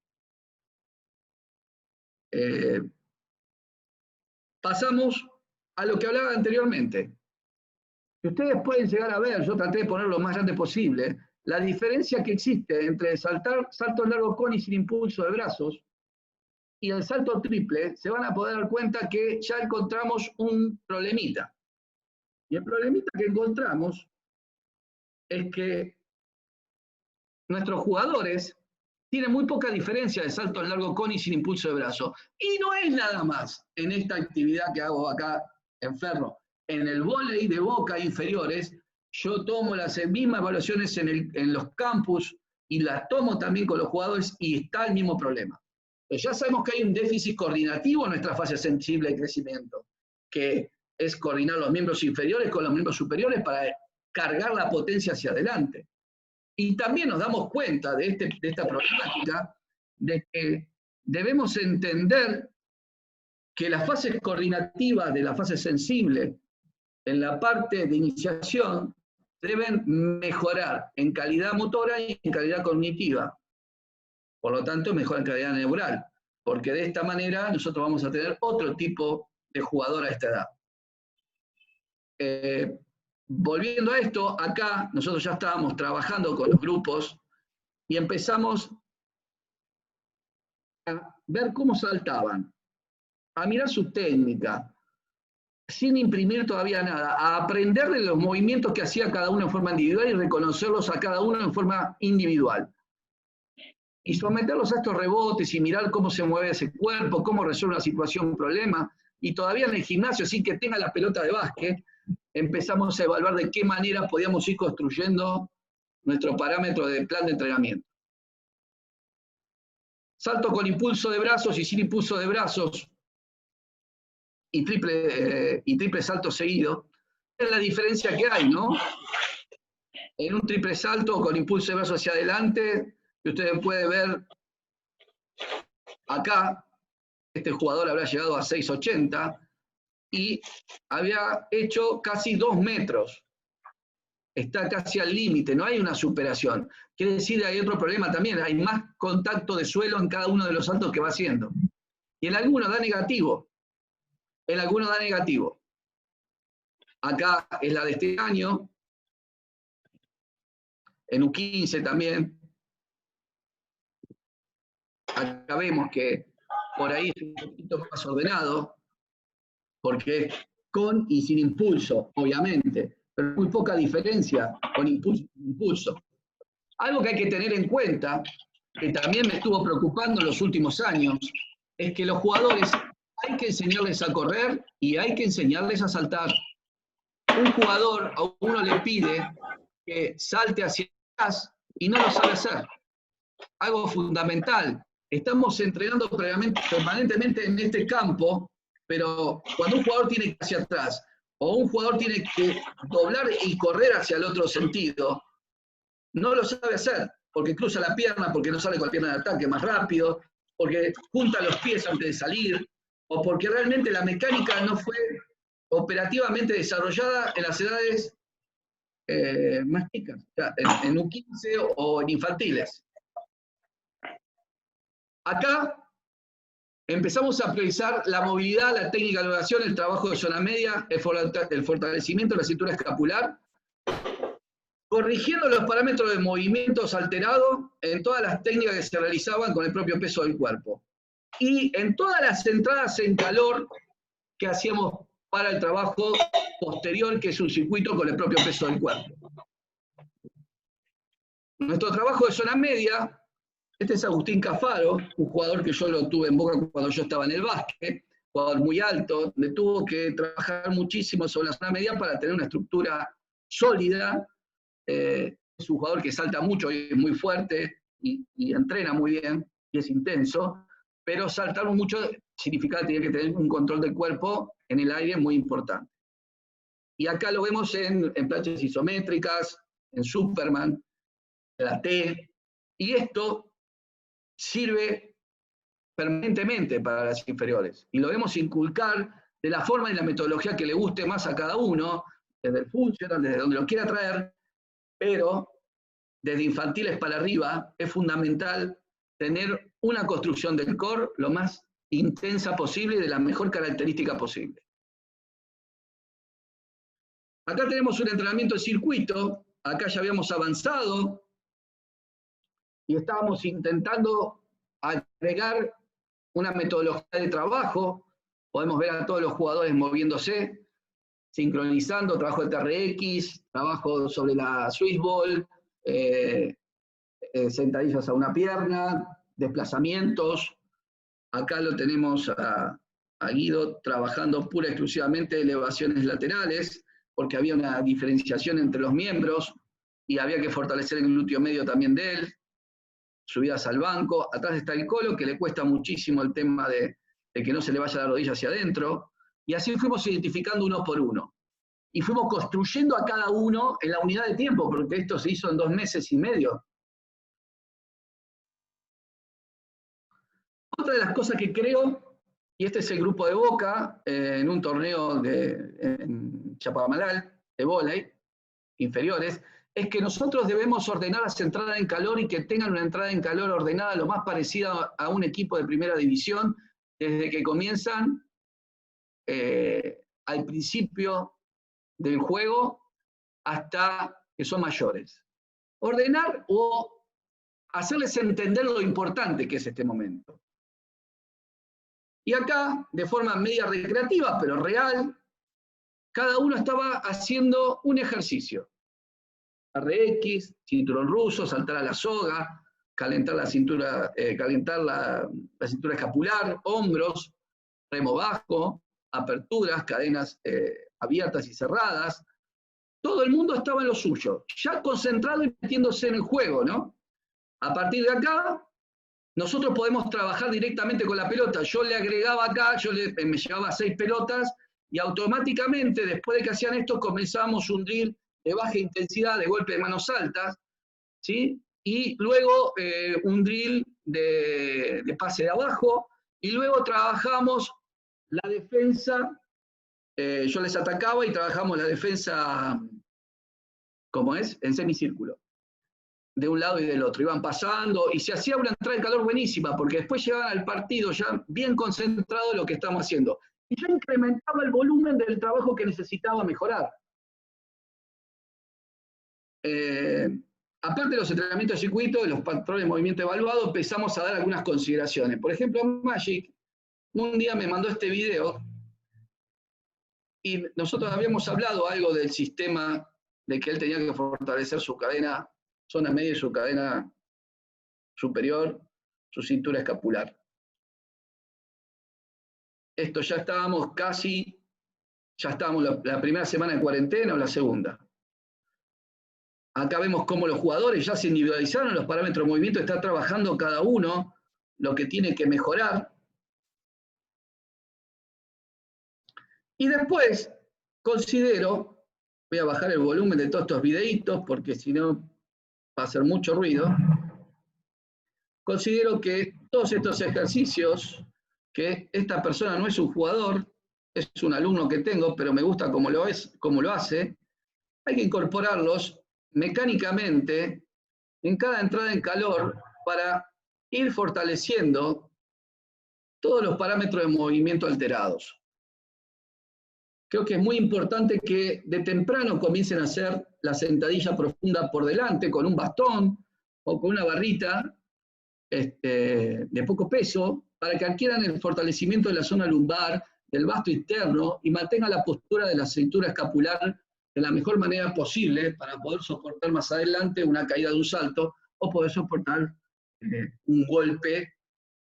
Pasamos a lo que hablaba anteriormente. Si ustedes pueden llegar a ver, yo traté de ponerlo lo más grande posible, la diferencia que existe entre salto largo con y sin impulso de brazos y el salto triple, se van a poder dar cuenta que ya encontramos un problemita. Y el problemita que encontramos es que nuestros jugadores tienen muy poca diferencia de salto largo con y sin impulso de brazo. Y no es nada más en esta actividad que hago acá en Ferro. En el vóley de Boca inferiores, yo tomo las mismas evaluaciones en los campus y las tomo también con los jugadores y está el mismo problema. Pero ya sabemos que hay un déficit coordinativo en nuestra fase sensible de crecimiento, que es coordinar los miembros inferiores con los miembros superiores para cargar la potencia hacia adelante. Y también nos damos cuenta de esta problemática de que debemos entender que las fases coordinativas de la fase sensible en la parte de iniciación deben mejorar en calidad motora y en calidad cognitiva. Por lo tanto, mejora en calidad neural, porque de esta manera nosotros vamos a tener otro tipo de jugador a esta edad. Volviendo a esto, acá nosotros ya estábamos trabajando con los grupos y empezamos a ver cómo saltaban, a mirar su técnica, sin imprimir todavía nada, a aprender de los movimientos que hacía cada uno en forma individual y reconocerlos a cada uno en forma individual. Y someterlos a estos rebotes y mirar cómo se mueve ese cuerpo, cómo resuelve una situación, un problema. Y todavía en el gimnasio, sin que tenga la pelota de básquet, empezamos a evaluar de qué manera podíamos ir construyendo nuestro parámetro de plan de entrenamiento. Salto con impulso de brazos y sin impulso de brazos y triple salto seguido. Es la diferencia que hay, ¿no? En un triple salto con impulso de brazos hacia adelante, que ustedes pueden ver acá, este jugador habrá llegado a 6.80 y había hecho casi 2 metros. Está casi al límite, no hay una superación. Quiere decir que hay otro problema también, hay más contacto de suelo en cada uno de los saltos que va haciendo. Y en algunos da negativo. En algunos da negativo. Acá es la de este año. En U15 también. Acá vemos que por ahí es un poquito más ordenado, porque es con y sin impulso, obviamente, pero muy poca diferencia con impulso y sin impulso. Algo que hay que tener en cuenta, que también me estuvo preocupando en los últimos años, es que los jugadores hay que enseñarles a correr y hay que enseñarles a saltar. Un jugador a uno le pide que salte hacia atrás y no lo sabe hacer. Algo fundamental. Estamos entrenando permanentemente en este campo, pero cuando un jugador tiene que ir hacia atrás o un jugador tiene que doblar y correr hacia el otro sentido, no lo sabe hacer, porque cruza la pierna, porque no sale con la pierna de ataque más rápido, porque junta los pies antes de salir, o porque realmente la mecánica no fue operativamente desarrollada en las edades más chicas, o sea, en U15 o en infantiles. Acá empezamos a priorizar la movilidad, la técnica de elevación, el trabajo de zona media, el fortalecimiento de la cintura escapular, corrigiendo los parámetros de movimientos alterados en todas las técnicas que se realizaban con el propio peso del cuerpo. Y en todas las entradas en calor que hacíamos para el trabajo posterior, que es un circuito con el propio peso del cuerpo. Nuestro trabajo de zona media Este es Agustín Cafaro, un jugador que yo lo tuve en Boca cuando yo estaba en el básquet, jugador muy alto, donde tuvo que trabajar muchísimo sobre la zona media para tener una estructura sólida. Es un jugador que salta mucho y es muy fuerte y entrena muy bien y es intenso, pero saltar mucho significa que tiene que tener un control del cuerpo en el aire muy importante. Y acá lo vemos en planchas isométricas, en Superman, en la T, y esto sirve permanentemente para las inferiores. Y lo debemos inculcar de la forma y la metodología que le guste más a cada uno, desde el funcional, desde donde lo quiera traer, pero desde infantiles para arriba es fundamental tener una construcción del core lo más intensa posible y de la mejor característica posible. Acá tenemos un entrenamiento de circuito, acá ya habíamos avanzado y estábamos intentando agregar una metodología de trabajo. Podemos ver a todos los jugadores moviéndose, sincronizando, trabajo de TRX, trabajo sobre la Swiss Ball, sentadillas a una pierna, desplazamientos. Acá lo tenemos a Guido trabajando pura y exclusivamente elevaciones laterales, porque había una diferenciación entre los miembros y había que fortalecer el glúteo medio también de él. Subidas al banco, atrás está el colo, que le cuesta muchísimo el tema de que no se le vaya la rodilla hacia adentro, y así fuimos identificando uno por uno. Y fuimos construyendo a cada uno en la unidad de tiempo, porque esto se hizo en 2 meses y medio. Otra de las cosas que creo, y este es el grupo de Boca, en un torneo en Chapadmalal, de vóley, inferiores, es que nosotros debemos ordenar las entradas en calor y que tengan una entrada en calor ordenada lo más parecida a un equipo de primera división, desde que comienzan al principio del juego hasta que son mayores. Ordenar o hacerles entender lo importante que es este momento. Y acá, de forma media recreativa, pero real, cada uno estaba haciendo un ejercicio. RX, cinturón ruso, saltar a la soga, calentar la cintura, calentar la cintura escapular, hombros, remo bajo, aperturas, cadenas abiertas y cerradas. Todo el mundo estaba en lo suyo, ya concentrado y metiéndose en el juego, ¿no? A partir de acá, nosotros podemos trabajar directamente con la pelota. Yo le agregaba acá, me llevaba 6 pelotas y automáticamente, después de que hacían esto, comenzábamos un drill de baja intensidad, de golpe de manos altas, ¿sí? Y luego un drill de pase de abajo, y luego trabajamos la defensa, yo les atacaba y trabajamos la defensa, ¿cómo es? En semicírculo, de un lado y del otro, iban pasando, y se hacía una entrada en calor buenísima, porque después llegaban al partido ya bien concentrado en lo que estamos haciendo, y yo incrementaba el volumen del trabajo que necesitaba mejorar. Aparte de los entrenamientos de circuito, de los patrones de movimiento evaluado, empezamos a dar algunas consideraciones. Por ejemplo, Magic un día me mandó este video y nosotros habíamos hablado algo del sistema de que él tenía que fortalecer su cadena, zona media y su cadena superior, su cintura escapular. Esto ya estábamos casi, ya estábamos la primera semana de cuarentena o la segunda. Acá vemos cómo los jugadores ya se individualizaron los parámetros de movimiento, está trabajando cada uno lo que tiene que mejorar. Y después considero, voy a bajar el volumen de todos estos videitos porque si no va a hacer mucho ruido. Considero que todos estos ejercicios, que esta persona no es un jugador, es un alumno que tengo, pero me gusta cómo lo hace, hay que incorporarlos mecánicamente en cada entrada en calor para ir fortaleciendo todos los parámetros de movimiento alterados. Creo que es muy importante que de temprano comiencen a hacer la sentadilla profunda por delante con un bastón o con una barrita de poco peso para que adquieran el fortalecimiento de la zona lumbar, del vasto interno y mantengan la postura de la cintura escapular de la mejor manera posible para poder soportar más adelante una caída de un salto o poder soportar un golpe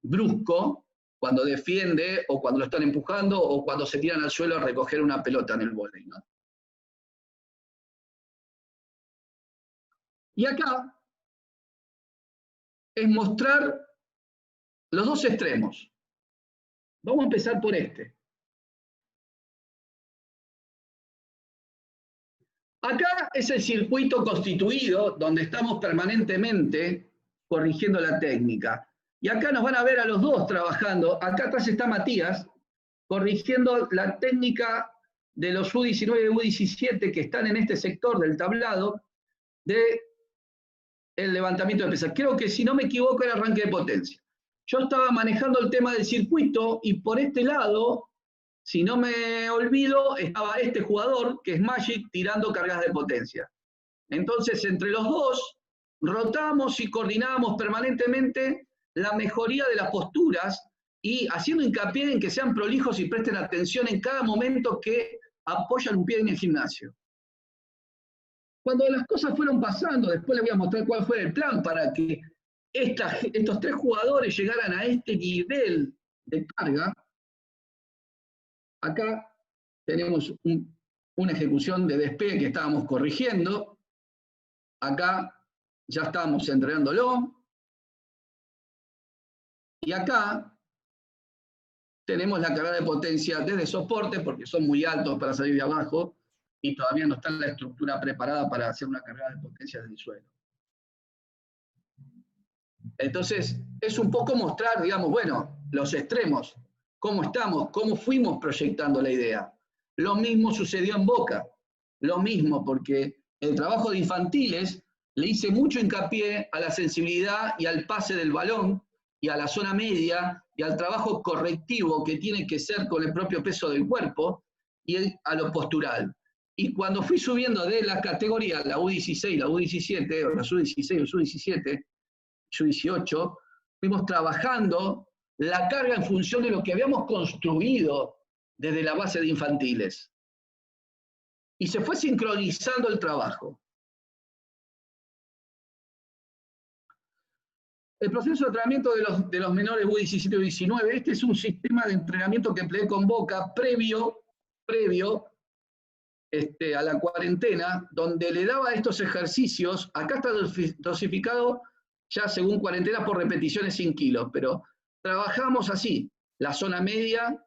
brusco cuando defiende, o cuando lo están empujando, o cuando se tiran al suelo a recoger una pelota en el vóley, ¿no? Y acá es mostrar los dos extremos. Vamos a empezar por este. Acá es el circuito constituido donde estamos permanentemente corrigiendo la técnica. Y acá nos van a ver a los dos trabajando. Acá atrás está Matías corrigiendo la técnica de los U19 y U17 que están en este sector del tablado de el levantamiento de pesas. Creo que, si no me equivoco, era arranque de potencia. Yo estaba manejando el tema del circuito y por este lado, si no me olvido, estaba este jugador, que es Magic, tirando cargas de potencia. Entonces, entre los dos, rotamos y coordinamos permanentemente la mejoría de las posturas y haciendo hincapié en que sean prolijos y presten atención en cada momento que apoyan un pie en el gimnasio. Cuando las cosas fueron pasando, después les voy a mostrar cuál fue el plan para que estos tres jugadores llegaran a este nivel de carga. Acá tenemos una ejecución de despegue que estábamos corrigiendo. Acá ya estábamos entrenándolo. Y acá tenemos la carga de potencia desde soporte, porque son muy altos para salir de abajo, y todavía no está la estructura preparada para hacer una carga de potencia desde el suelo. Entonces, es un poco mostrar, digamos, bueno, los extremos, cómo estamos, cómo fuimos proyectando la idea. Lo mismo sucedió en Boca, lo mismo, porque el trabajo de infantiles le hice mucho hincapié a la sensibilidad y al pase del balón, y a la zona media, y al trabajo correctivo que tiene que ser con el propio peso del cuerpo, y a lo postural. Y cuando fui subiendo de las categorías, la U16, la U17, o la U16 o U17, U18, fuimos trabajando la carga en función de lo que habíamos construido desde la base de infantiles. Y se fue sincronizando el trabajo. El proceso de entrenamiento de los menores U17 y U19, este es un sistema de entrenamiento que empleé con Boca previo a la cuarentena, donde le daba estos ejercicios. Acá está dosificado ya según cuarentena por repeticiones sin kilos, pero trabajamos así, la zona media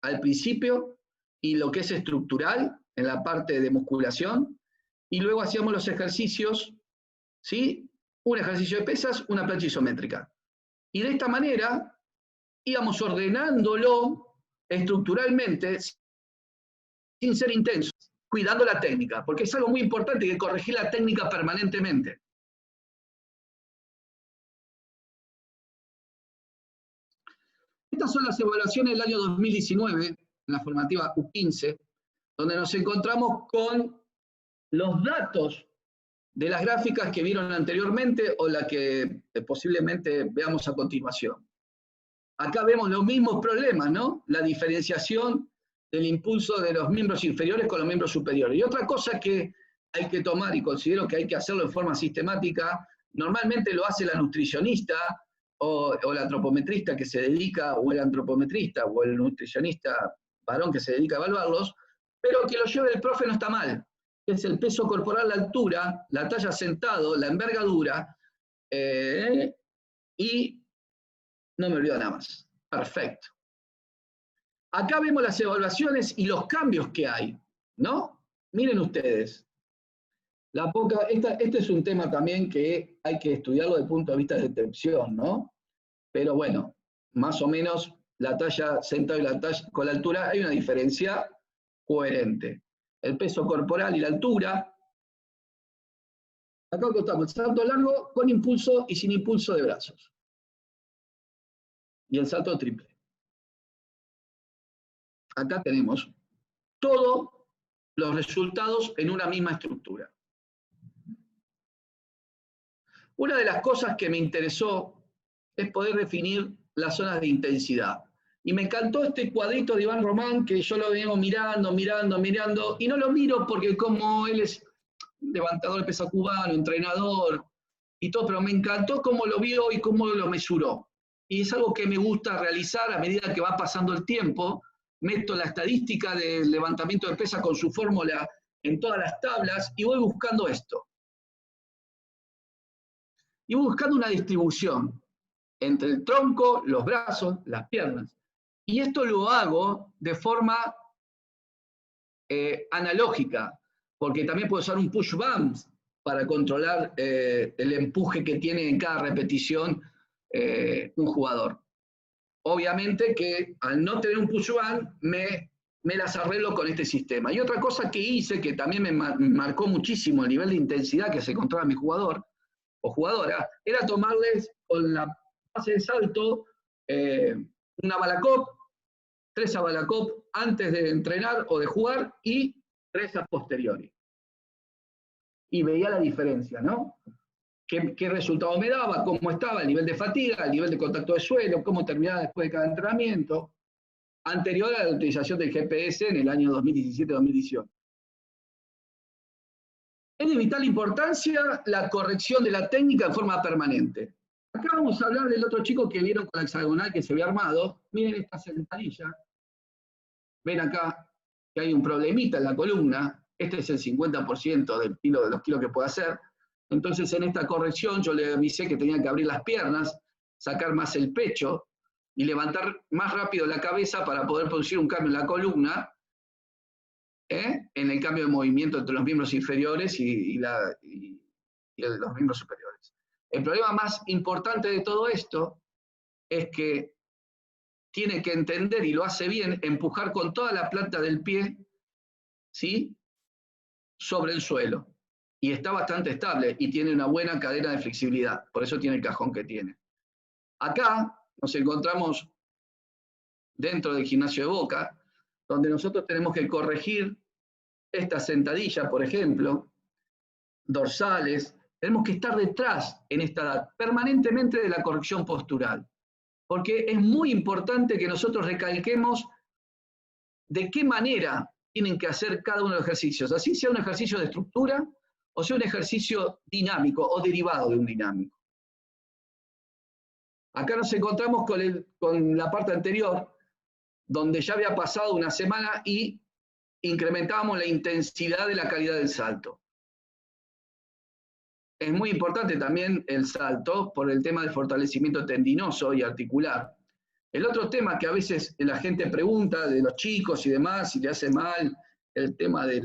al principio y lo que es estructural en la parte de musculación, y luego hacíamos los ejercicios, ¿sí? Un ejercicio de pesas, una plancha isométrica. Y de esta manera íbamos ordenándolo estructuralmente sin ser intensos, cuidando la técnica, porque es algo muy importante que corregir la técnica permanentemente. Estas son las evaluaciones del año 2019, en la formativa U15, donde nos encontramos con los datos de las gráficas que vieron anteriormente o la que posiblemente veamos a continuación. Acá vemos los mismos problemas, ¿no? La diferenciación del impulso de los miembros inferiores con los miembros superiores. Y otra cosa que hay que tomar, y considero que hay que hacerlo en forma sistemática, normalmente lo hace la nutricionista o la antropometrista que se dedica, o el antropometrista o el nutricionista varón que se dedica a evaluarlos, pero que lo lleve el profe no está mal. Es el peso corporal, la altura, la talla sentado, la envergadura, y no me olvido nada más. Perfecto. Acá vemos las evaluaciones y los cambios que hay, ¿no? Miren ustedes. Este es un tema también que hay que estudiarlo desde el punto de vista de detección, ¿no? Pero bueno, más o menos la talla sentada y la talla con la altura hay una diferencia coherente. El peso corporal y la altura. Acá contamos el salto largo con impulso y sin impulso de brazos. Y el salto triple. Acá tenemos todos los resultados en una misma estructura. Una de las cosas que me interesó es poder definir las zonas de intensidad. Y me encantó este cuadrito de Iván Román, que yo lo vengo mirando, y no lo miro porque como él es levantador de peso cubano, entrenador, y todo, pero me encantó cómo lo vio y cómo lo mesuró. Y es algo que me gusta realizar a medida que va pasando el tiempo. Meto la estadística del levantamiento de pesas con su fórmula en todas las tablas y voy buscando esto. Y voy buscando una distribución entre el tronco, los brazos, las piernas. Y esto lo hago de forma analógica, porque también puedo usar un push bumps para controlar el empuje que tiene en cada repetición un jugador. Obviamente que al no tener un push bump me las arreglo con este sistema. Y otra cosa que hice, que también me marcó muchísimo el nivel de intensidad que se encontraba mi jugador o jugadora, era tomarles con la base de salto una balacop, 3 a balacop antes de entrenar o de jugar y 3 a posteriori. Y veía la diferencia, ¿no? ¿Qué resultado me daba? ¿Cómo estaba el nivel de fatiga, el nivel de contacto de suelo? ¿Cómo terminaba después de cada entrenamiento? Anterior a la utilización del GPS en el año 2017-2018. Es de vital importancia la corrección de la técnica en forma permanente. Acá vamos a hablar del otro chico que vieron con la hexagonal que se había armado. Miren esta sentadilla. Ven acá que hay un problemita en la columna. Este es el 50% de los kilos que puede hacer. Entonces en esta corrección yo le avisé que tenía que abrir las piernas, sacar más el pecho y levantar más rápido la cabeza para poder producir un cambio en la columna, en el cambio de movimiento entre los miembros inferiores y los miembros superiores. El problema más importante de todo esto es que tiene que entender, y lo hace bien, empujar con toda la planta del pie, ¿sí?, sobre el suelo. Y está bastante estable y tiene una buena cadena de flexibilidad. Por eso tiene el cajón que tiene. Acá nos encontramos dentro del gimnasio de Boca, donde nosotros tenemos que corregir esta sentadilla, por ejemplo, dorsales. Tenemos que estar detrás en esta edad, permanentemente, de la corrección postural. Porque es muy importante que nosotros recalquemos de qué manera tienen que hacer cada uno de los ejercicios. Así sea un ejercicio de estructura o sea un ejercicio dinámico o derivado de un dinámico. Acá nos encontramos con la parte anterior, donde ya había pasado una semana y incrementábamos la intensidad de la calidad del salto. Es muy importante también el salto por el tema del fortalecimiento tendinoso y articular. El otro tema que a veces la gente pregunta de los chicos y demás, si le hace mal el tema de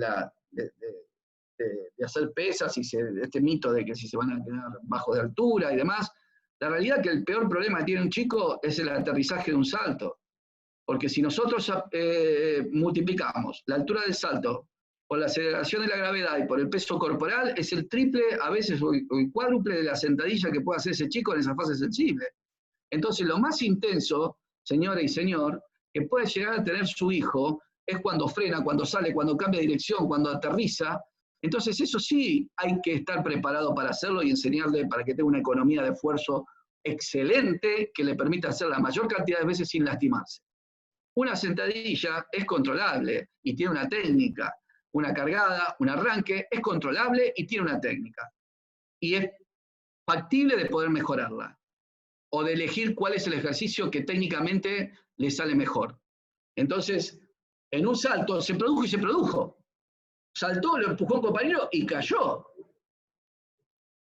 hacer pesas, este mito de que si se van a quedar bajo de altura y demás. La realidad es que el peor problema que tiene un chico es el aterrizaje de un salto. Porque si nosotros multiplicamos la altura del salto por la aceleración de la gravedad y por el peso corporal, es el triple, a veces, o el cuádruple de la sentadilla que puede hacer ese chico en esa fase sensible. Entonces, lo más intenso, señora y señor, que puede llegar a tener su hijo, es cuando frena, cuando sale, cuando cambia de dirección, cuando aterriza. Entonces, eso sí hay que estar preparado para hacerlo y enseñarle para que tenga una economía de esfuerzo excelente que le permita hacer la mayor cantidad de veces sin lastimarse. Una sentadilla es controlable y tiene una técnica. Una cargada, un arranque, es controlable y tiene una técnica. Y es factible de poder mejorarla. O de elegir cuál es el ejercicio que técnicamente le sale mejor. Entonces, en un salto se produjo y se produjo. Saltó, lo empujó un compañero y cayó.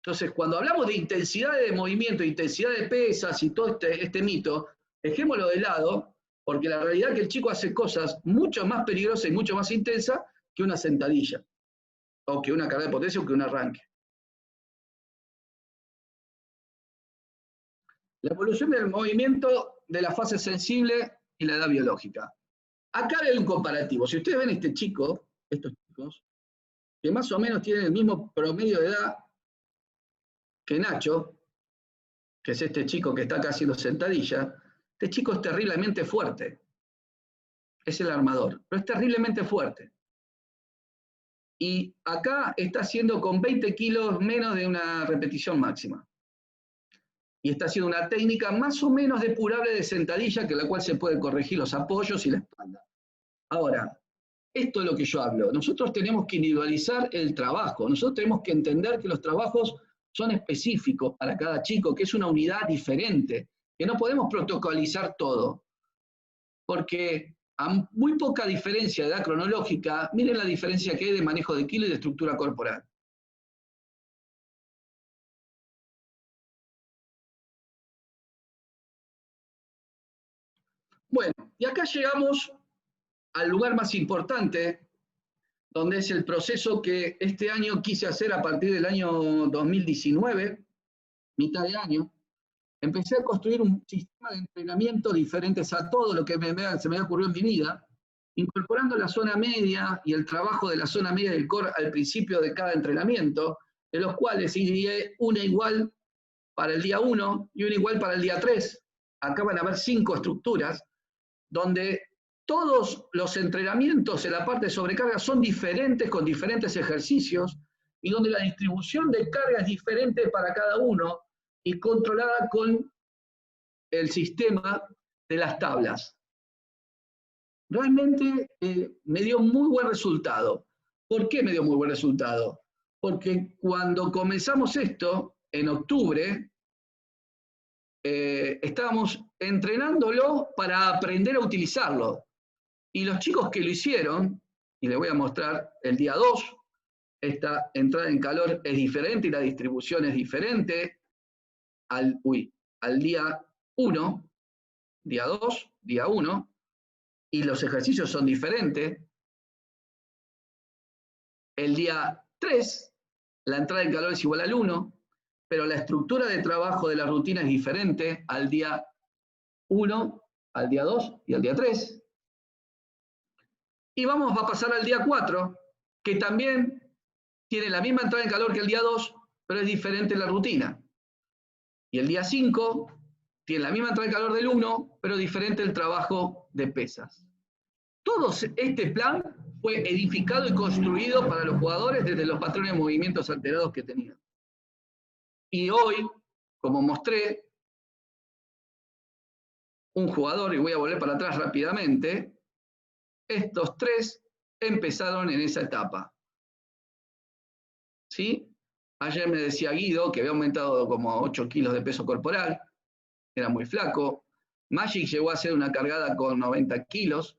Entonces, cuando hablamos de intensidad de movimiento, intensidad de pesas y todo este mito, dejémoslo de lado, porque la realidad es que el chico hace cosas mucho más peligrosas y mucho más intensas que una sentadilla, o que una carga de potencia, o que un arranque. La evolución del movimiento de la fase sensible y la edad biológica. Acá hay un comparativo. Si ustedes ven estos chicos, que más o menos tienen el mismo promedio de edad que Nacho, que es este chico que está acá haciendo sentadilla, este chico es terriblemente fuerte. Es el armador, pero es terriblemente fuerte. Y acá está haciendo con 20 kilos menos de una repetición máxima. Y está haciendo una técnica más o menos depurable de sentadilla, que la cual se puede corregir los apoyos y la espalda. Ahora, esto es lo que yo hablo. Nosotros tenemos que individualizar el trabajo. Nosotros tenemos que entender que los trabajos son específicos para cada chico, que es una unidad diferente, que no podemos protocolizar todo, porque a muy poca diferencia de edad cronológica, miren la diferencia que hay de manejo de kilo y de estructura corporal. Bueno, y acá llegamos al lugar más importante, donde es el proceso que este año quise hacer a partir del año 2019, mitad de año. Empecé a construir un sistema de entrenamiento diferentes a todo lo que se me ocurrió en mi vida, incorporando la zona media y el trabajo de la zona media del core al principio de cada entrenamiento, de los cuales hice una igual para el día 1 y una igual para el día 3. Acá van a haber 5 estructuras, donde todos los entrenamientos en la parte de sobrecarga son diferentes, con diferentes ejercicios, y donde la distribución de carga es diferente para cada uno, y controlada con el sistema de las tablas. Realmente me dio muy buen resultado. ¿Por qué me dio muy buen resultado? Porque cuando comenzamos esto, en octubre, estábamos entrenándolo para aprender a utilizarlo. Y los chicos que lo hicieron, y les voy a mostrar el día 2, esta entrada en calor es diferente y la distribución es diferente al día 1, día 2, día 1, y los ejercicios son diferentes. El día 3, la entrada en calor es igual al 1, pero la estructura de trabajo de la rutina es diferente al día 1, al día 2 y al día 3. Y vamos a pasar al día 4, que también tiene la misma entrada en calor que el día 2, pero es diferente la rutina. Y el día 5 tiene la misma entrada en calor del 1, pero diferente el trabajo de pesas. Todo este plan fue edificado y construido para los jugadores desde los patrones de movimientos alterados que tenían. Y hoy, como mostré, un jugador, y voy a volver para atrás rápidamente, estos 3 empezaron en esa etapa. ¿Sí? Ayer me decía Guido que había aumentado como 8 kilos de peso corporal, era muy flaco. Magic llegó a hacer una cargada con 90 kilos.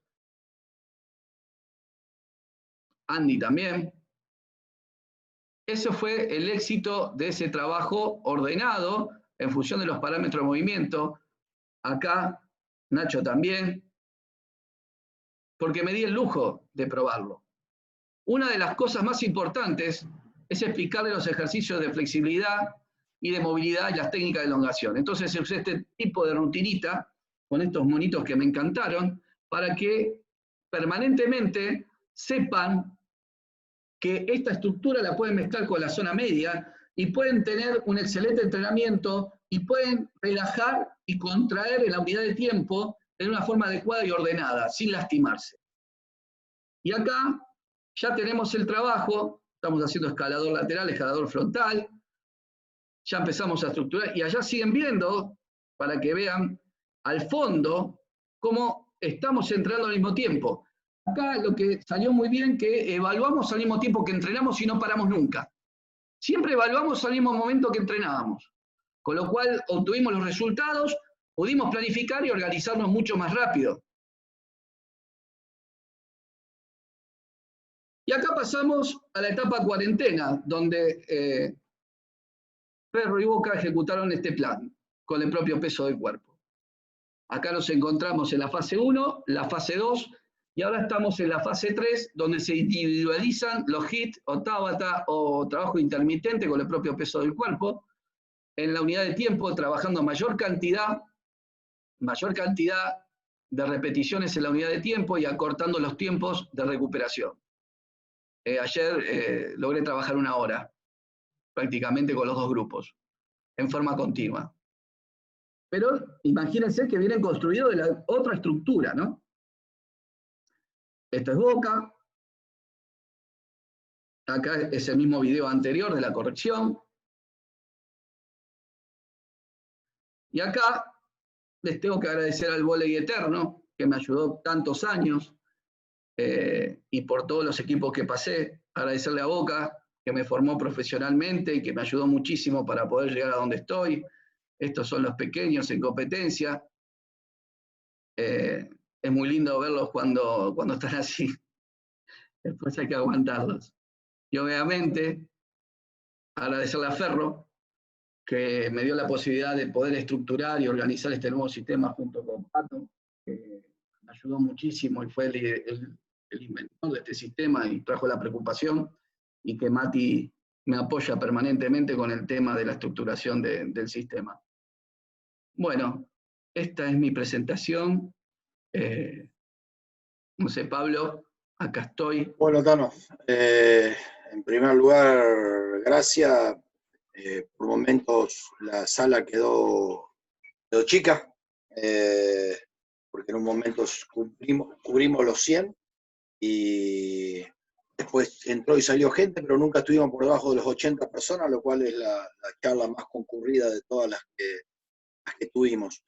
Andy también. Ese fue el éxito de ese trabajo ordenado en función de los parámetros de movimiento. Acá, Nacho también, porque me di el lujo de probarlo. Una de las cosas más importantes es explicarle los ejercicios de flexibilidad y de movilidad y las técnicas de elongación. Entonces usé este tipo de rutinita con estos monitos que me encantaron para que permanentemente sepan que esta estructura la pueden mezclar con la zona media y pueden tener un excelente entrenamiento y pueden relajar y contraer en la unidad de tiempo de una forma adecuada y ordenada, sin lastimarse. Y acá ya tenemos el trabajo, estamos haciendo escalador lateral, escalador frontal, ya empezamos a estructurar, y allá siguen viendo, para que vean al fondo, cómo estamos entrenando al mismo tiempo. Acá lo que salió muy bien, que evaluamos al mismo tiempo que entrenamos y no paramos nunca. Siempre evaluamos al mismo momento que entrenábamos, con lo cual obtuvimos los resultados, pudimos planificar y organizarnos mucho más rápido. Y acá pasamos a la etapa cuarentena, donde Ferro y Boca ejecutaron este plan, con el propio peso del cuerpo. Acá nos encontramos en la fase 1, la fase 2, y ahora estamos en la fase 3, donde se individualizan los HIIT o Tabata o trabajo intermitente con el propio peso del cuerpo, en la unidad de tiempo, trabajando mayor cantidad de repeticiones en la unidad de tiempo y acortando los tiempos de recuperación. Ayer logré trabajar 1 hora, prácticamente con los 2 grupos, en forma continua. Pero imagínense que vienen construidos de la otra estructura, ¿no? Esto es Boca. Acá es el mismo video anterior de la corrección. Y acá les tengo que agradecer al vóley eterno, que me ayudó tantos años, y por todos los equipos que pasé. Agradecerle a Boca, que me formó profesionalmente y que me ayudó muchísimo para poder llegar a donde estoy. Estos son los pequeños en competencia. Es muy lindo verlos cuando están así. Después hay que aguantarlos. Y obviamente, agradecerle a Ferro, que me dio la posibilidad de poder estructurar y organizar este nuevo sistema junto con Pato, que me ayudó muchísimo y fue el inventor de este sistema y trajo la preocupación, y que Mati me apoya permanentemente con el tema de la estructuración del sistema. Bueno, esta es mi presentación. No sé, Pablo, acá estoy. Bueno, Tano, en primer lugar, gracias. Por momentos la sala quedó chica, porque en un momento cubrimos los 100 y después entró y salió gente, pero nunca estuvimos por debajo de los 80 personas, lo cual es la charla más concurrida de todas las que tuvimos.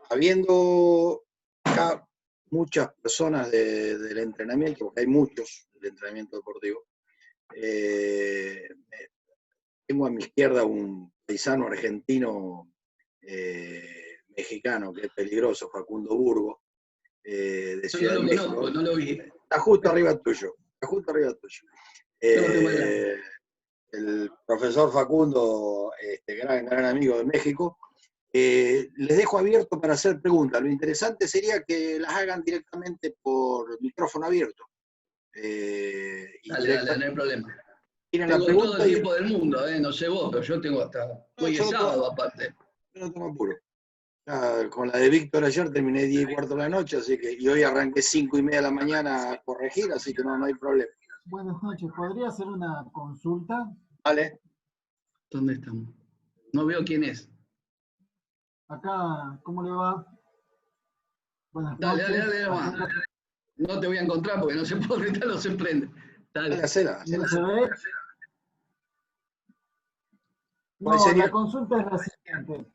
Habiendo acá muchas personas del entrenamiento, porque hay muchos del entrenamiento deportivo, tengo a mi izquierda un paisano argentino mexicano que es peligroso, Facundo Burgo, de Ciudad de México. Conozco, no lo vi. Está justo arriba tuyo. El profesor Facundo, gran amigo de México. Les dejo abierto para hacer preguntas. Lo interesante sería que las hagan directamente por micrófono abierto. Dale, no hay problema. Tienen tengo la pregunta todo el tiempo del mundo, no sé vos, pero yo tengo hasta hoy es sábado aparte. Yo no tengo apuro. Con la de Víctor ayer terminé 10:15 de la noche, así que, y hoy arranqué 5:30 de la mañana a corregir, así que no hay problema. Buenas noches, ¿podría hacer una consulta? Vale. ¿Dónde estamos? No veo quién es. Acá, ¿cómo le va? Buenas noches. Dale. No te voy a encontrar porque no se puede gritar, no se prende. Dale. ¿Se ve? No, la consulta es la siguiente.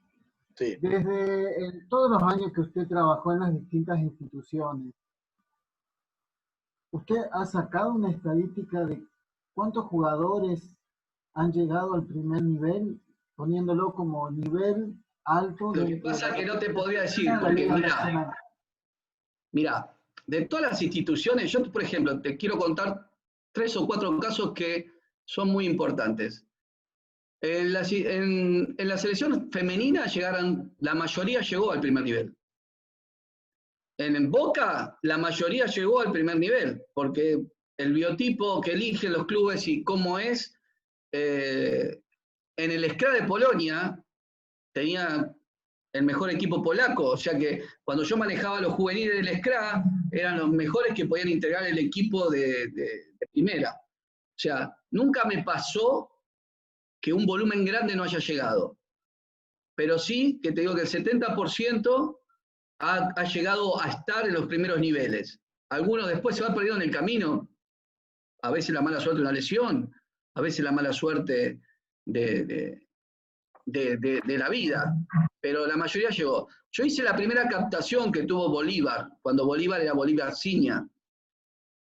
Sí. Desde todos los años que usted trabajó en las distintas instituciones, ¿usted ha sacado una estadística de cuántos jugadores han llegado al primer nivel, poniéndolo como nivel alto? Lo que pasa es que no te podría decir, porque mirá, de todas las instituciones, yo por ejemplo te quiero contar 3 o 4 casos que son muy importantes. En la selección femenina la mayoría llegó al primer nivel. En Boca, la mayoría llegó al primer nivel, porque el biotipo que eligen los clubes y cómo es, en el SKA de Polonia tenía el mejor equipo polaco, o sea que cuando yo manejaba los juveniles del SKA, eran los mejores que podían integrar el equipo de primera. O sea, nunca me pasó que un volumen grande no haya llegado. Pero sí que te digo que el 70% ha llegado a estar en los primeros niveles. Algunos después se van perdiendo en el camino. A veces la mala suerte de una lesión, a veces la mala suerte de la vida. Pero la mayoría llegó. Yo hice la primera captación que tuvo Bolívar, cuando Bolívar era Bolívar Ciña.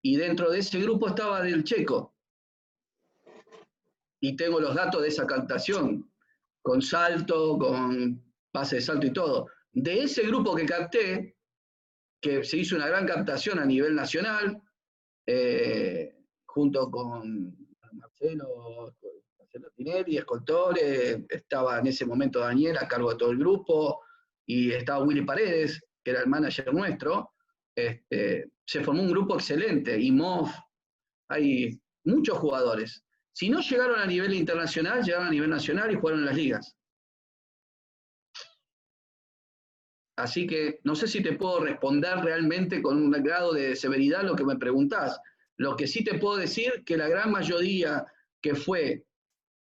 Y dentro de ese grupo estaba del Checo. Y tengo los datos de esa captación, con salto, con pase de salto y todo. De ese grupo que capté, que se hizo una gran captación a nivel nacional, junto con Marcelo Tinelli, Escoltore, estaba en ese momento Daniel a cargo de todo el grupo, y estaba Willy Paredes, que era el manager nuestro. Se formó un grupo excelente, y Moff, hay muchos jugadores. Si no llegaron a nivel internacional, llegaron a nivel nacional y jugaron en las ligas. Así que no sé si te puedo responder realmente con un grado de severidad lo que me preguntás. Lo que sí te puedo decir que la gran mayoría que fue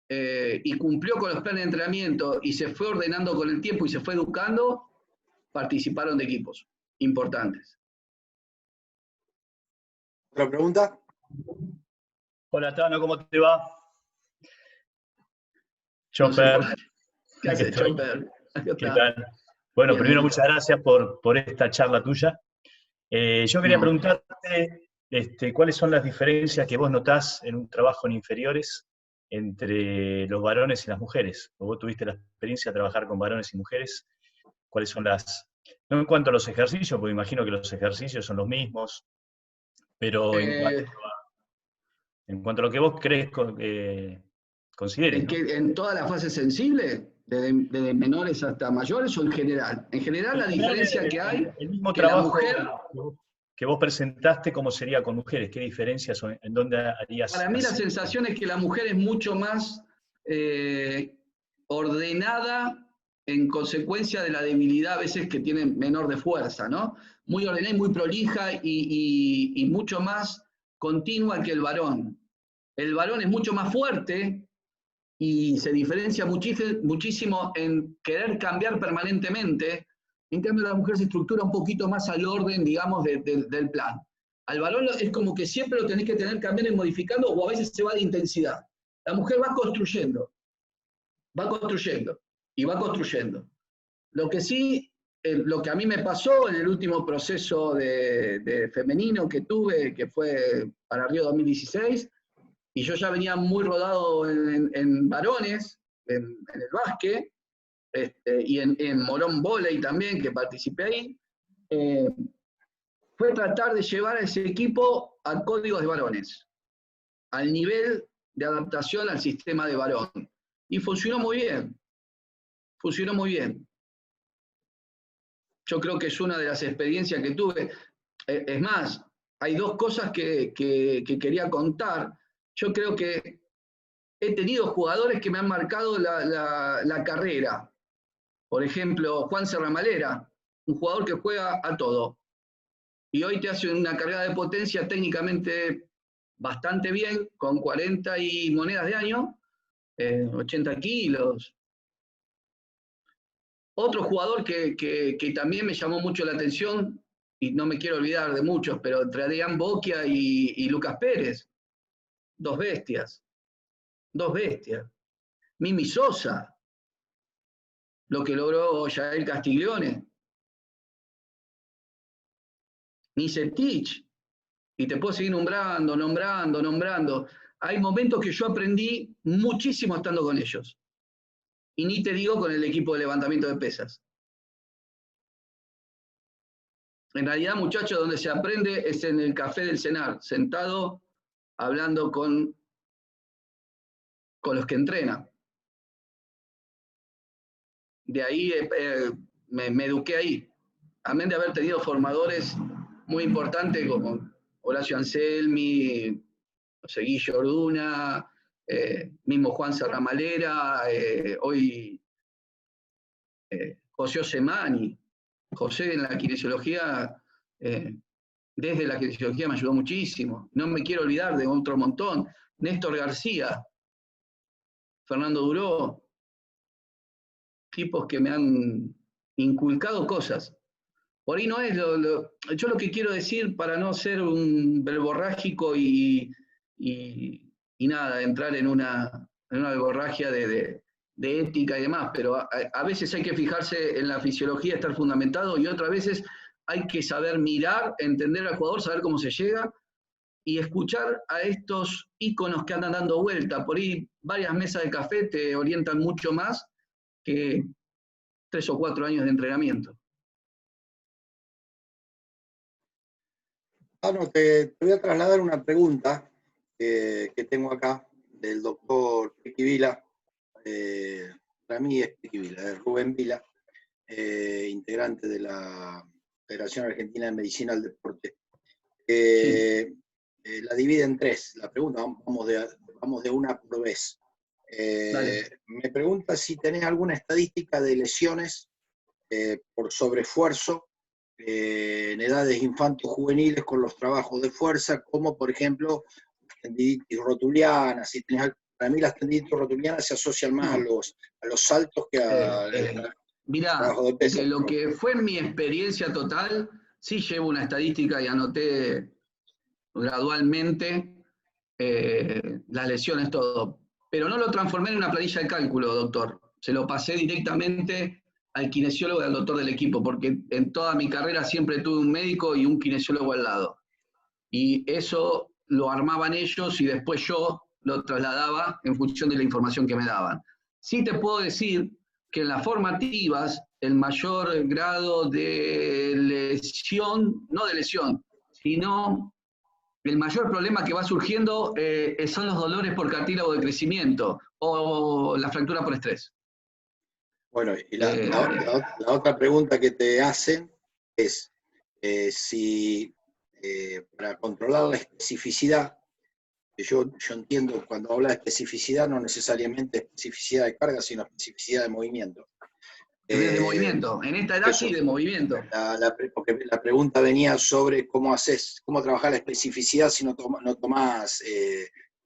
y cumplió con los planes de entrenamiento y se fue ordenando con el tiempo y se fue educando, participaron de equipos importantes. ¿Otra pregunta? Hola, Tano, ¿cómo te va? Chopper. ¿Qué haces, Chopper? ¿Qué tal? Bueno, primero muchas gracias por esta charla tuya. Yo quería preguntarte, ¿cuáles son las diferencias que vos notás en un trabajo en inferiores entre los varones y las mujeres? Vos tuviste la experiencia de trabajar con varones y mujeres. ¿Cuáles son las...? No en cuanto a los ejercicios, porque imagino que los ejercicios son los mismos, pero en cuanto a lo que vos crees, consideres, ¿no? ¿En toda la fase sensible? ¿Desde menores hasta mayores o en general? En general la diferencia que hay, el mismo que la trabajo mujer... que vos presentaste, ¿cómo sería con mujeres? ¿Qué diferencias son? ¿En dónde harías? Para mí la sensación es que la mujer es mucho más ordenada en consecuencia de la debilidad a veces que tiene menor de fuerza, ¿no? Muy ordenada y muy prolija y mucho más continua que el varón. El varón es mucho más fuerte y se diferencia muchísimo en querer cambiar permanentemente. En cambio, la mujer se estructura un poquito más al orden, digamos, del plan. Al varón es como que siempre lo tenés que tener cambiando y modificando, o a veces se va de intensidad. La mujer va construyendo y va construyendo. Lo que sí, lo que a mí me pasó en el último proceso de femenino que tuve, que fue para Río 2016, y yo ya venía muy rodado en varones, en el básquet, y en Morón Volley también, que participé ahí, fue tratar de llevar a ese equipo a códigos de varones, al nivel de adaptación al sistema de varón. Y funcionó muy bien, funcionó muy bien. Yo creo que es una de las experiencias que tuve. Es más, hay dos cosas que quería contar. Yo creo que he tenido jugadores que me han marcado la carrera. Por ejemplo, Juan Serramalera, un jugador que juega a todo. Y hoy te hace una carrera de potencia técnicamente bastante bien, con 40 y monedas de año, 80 kilos. Otro jugador que también me llamó mucho la atención, y no me quiero olvidar de muchos, pero entre Adrián Bocchia y Lucas Pérez, dos bestias. Mimi Sosa, lo que logró Yael Castiglione. Nisetich, y te puedo seguir nombrando. Hay momentos que yo aprendí muchísimo estando con ellos. Y ni te digo con el equipo de levantamiento de pesas. En realidad, muchachos, donde se aprende es en el café del cenar, sentado, hablando con los que entrenan. De ahí me eduqué ahí. Amén de haber tenido formadores muy importantes como Horacio Anselmi, no sé, Guillo Orduna, mismo Juan Serramalera, hoy José Osemani. José en la kinesiología, desde la kinesiología me ayudó muchísimo. No me quiero olvidar de otro montón. Néstor García, Fernando Duró, tipos que me han inculcado cosas. Por ahí no es yo lo que quiero decir, para no ser un verborrágico y nada, entrar en una verborragia de ética y demás, pero a veces hay que fijarse en la fisiología, estar fundamentado, y otras veces hay que saber mirar, entender al jugador, saber cómo se llega, y escuchar a estos íconos que andan dando vuelta. Por ahí varias mesas de café te orientan mucho más que 3 o 4 años de entrenamiento. Bueno, te voy a trasladar una pregunta que tengo acá del doctor Pequi Vila. Para mí es Pequi Vila, es Rubén Vila, integrante de la Federación Argentina de Medicina del Deporte. Sí. La divide en 3. La pregunta, vamos de una por vez. Me pregunta si tenés alguna estadística de lesiones por sobreesfuerzo en edades infanto-juveniles con los trabajos de fuerza, como por ejemplo tendinitis rotuliana. Si tenés, para mí las tendinitis rotulianas se asocian más a los saltos que a mirá, de lo que fue mi experiencia total, sí llevo una estadística y anoté gradualmente las lesiones, todo. Pero no lo transformé en una planilla de cálculo, doctor. Se lo pasé directamente al kinesiólogo y al doctor del equipo, porque en toda mi carrera siempre tuve un médico y un kinesiólogo al lado. Y eso lo armaban ellos y después yo lo trasladaba en función de la información que me daban. Sí te puedo decir que en las formativas el mayor grado de lesión, no de lesión, sino el mayor problema que va surgiendo son los dolores por cartílago de crecimiento o la fractura por estrés. Bueno, y la otra pregunta que te hacen es si para controlar la especificidad, que yo entiendo cuando habla de especificidad no necesariamente especificidad de carga, sino especificidad de movimiento. De movimiento, en esta edad sí de movimiento. Porque la pregunta venía sobre cómo trabajar la especificidad si no tomás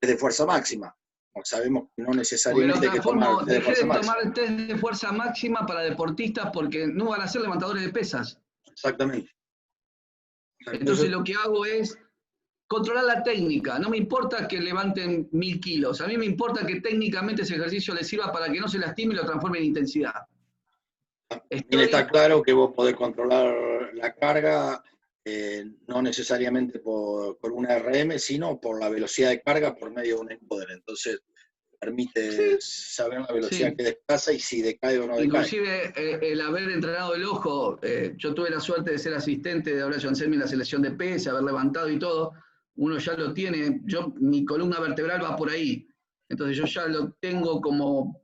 de fuerza máxima. Sabemos que no necesariamente hay que tomar test de fuerza máxima. Dejé de tomar el test de fuerza máxima para deportistas porque no van a ser levantadores de pesas. Exactamente. Entonces lo que hago es controlar la técnica. No me importa que levanten 1000 kilos. A mí me importa que técnicamente ese ejercicio les sirva para que no se lastime y lo transforme en intensidad. También está claro que vos podés controlar la carga no necesariamente por una RM, sino por la velocidad de carga por medio de un encoder. Entonces, permite saber la velocidad que desplaza y si decae o no decae. Inclusive, el haber entrenado el ojo, yo tuve la suerte de ser asistente de Horacio Anselmi en la selección de peso, haber levantado y todo, uno ya lo tiene, mi columna vertebral va por ahí, entonces yo ya lo tengo como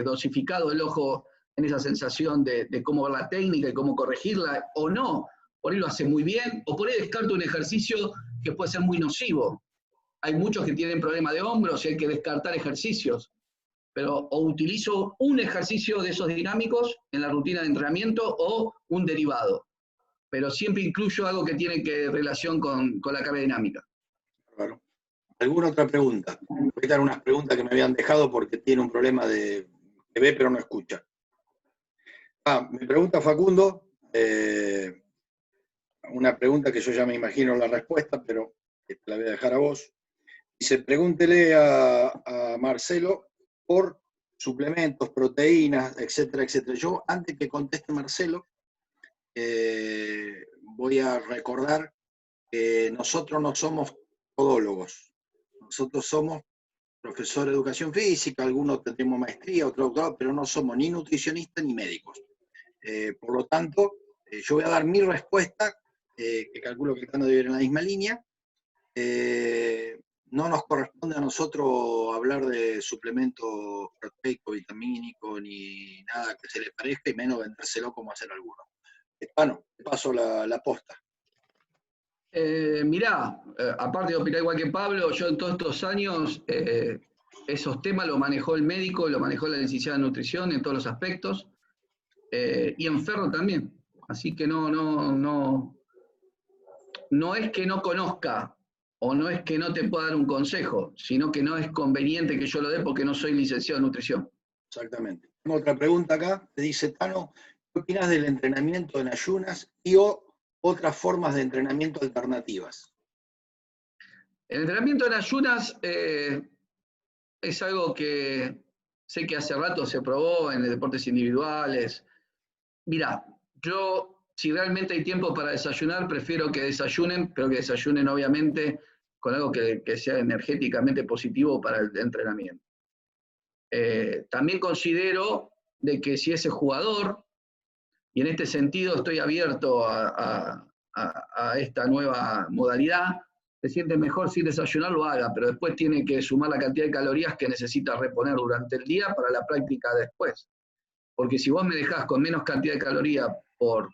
dosificado el ojo en esa sensación de cómo ver la técnica y cómo corregirla, o no, por ahí lo hace muy bien, o por ahí descarto un ejercicio que puede ser muy nocivo. Hay muchos que tienen problemas de hombros y hay que descartar ejercicios, pero o utilizo un ejercicio de esos dinámicos en la rutina de entrenamiento o un derivado, pero siempre incluyo algo que tiene relación con la carga dinámica. Claro. ¿Alguna otra pregunta? Voy a dar unas preguntas que me habían dejado porque tiene un problema de que ve pero no escucha. Me pregunta Facundo, una pregunta que yo ya me imagino la respuesta, pero te la voy a dejar a vos. Dice, pregúntele a Marcelo por suplementos, proteínas, etcétera, etcétera. Yo, antes que conteste Marcelo, voy a recordar que nosotros no somos podólogos. Nosotros somos profesores de educación física, algunos tenemos maestría, otros doctorado, pero no somos ni nutricionistas ni médicos. Por lo tanto, yo voy a dar mi respuesta, que calculo que están en la misma línea. No nos corresponde a nosotros hablar de suplemento proteico, vitamínico, ni nada que se le parezca, y menos vendérselo como hacen algunos. Hispano, te paso la posta. Mirá, aparte de opinar igual que Pablo, yo en todos estos años esos temas lo manejó el médico, lo manejó la licenciada en nutrición en todos los aspectos, y en Ferro también. Así que no es que no conozca, o no es que no te pueda dar un consejo, sino que no es conveniente que yo lo dé porque no soy licenciado en nutrición. Exactamente. Tengo otra pregunta acá, te dice Tano, ¿qué opinas del entrenamiento en ayunas y otras formas de entrenamiento alternativas? El entrenamiento en ayunas es algo que sé que hace rato se probó en deportes individuales. Mirá, yo si realmente hay tiempo para desayunar, prefiero que desayunen, pero que desayunen obviamente con algo que sea energéticamente positivo para el entrenamiento. También considero de que si ese jugador, y en este sentido estoy abierto a esta nueva modalidad, se siente mejor sin desayunar, lo haga, pero después tiene que sumar la cantidad de calorías que necesita reponer durante el día para la práctica después. Porque si vos me dejás con menos cantidad de calorías por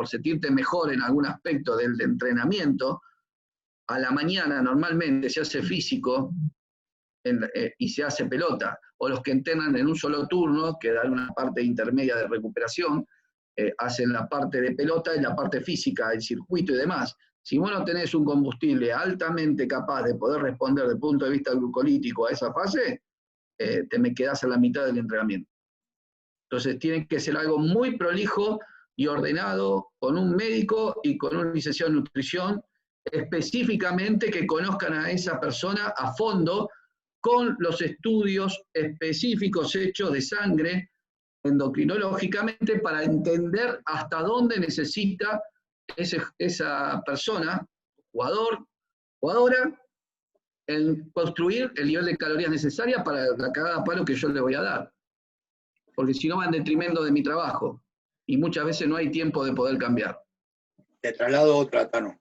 sentirte mejor en algún aspecto del entrenamiento, a la mañana normalmente se hace físico y se hace pelota, o los que entrenan en un solo turno, que dan una parte intermedia de recuperación, hacen la parte de pelota y la parte física, el circuito y demás. Si vos no tenés un combustible altamente capaz de poder responder desde el punto de vista glucolítico a esa fase, te me quedás a la mitad del entrenamiento. Entonces tiene que ser algo muy prolijo y ordenado con un médico y con un licenciado en nutrición, específicamente que conozcan a esa persona a fondo con los estudios específicos hechos de sangre endocrinológicamente para entender hasta dónde necesita esa persona jugador, jugadora, en construir el nivel de calorías necesaria para cada palo que yo le voy a dar. Porque si no va en detrimento de mi trabajo. Y muchas veces no hay tiempo de poder cambiar. Te traslado otra, Tano.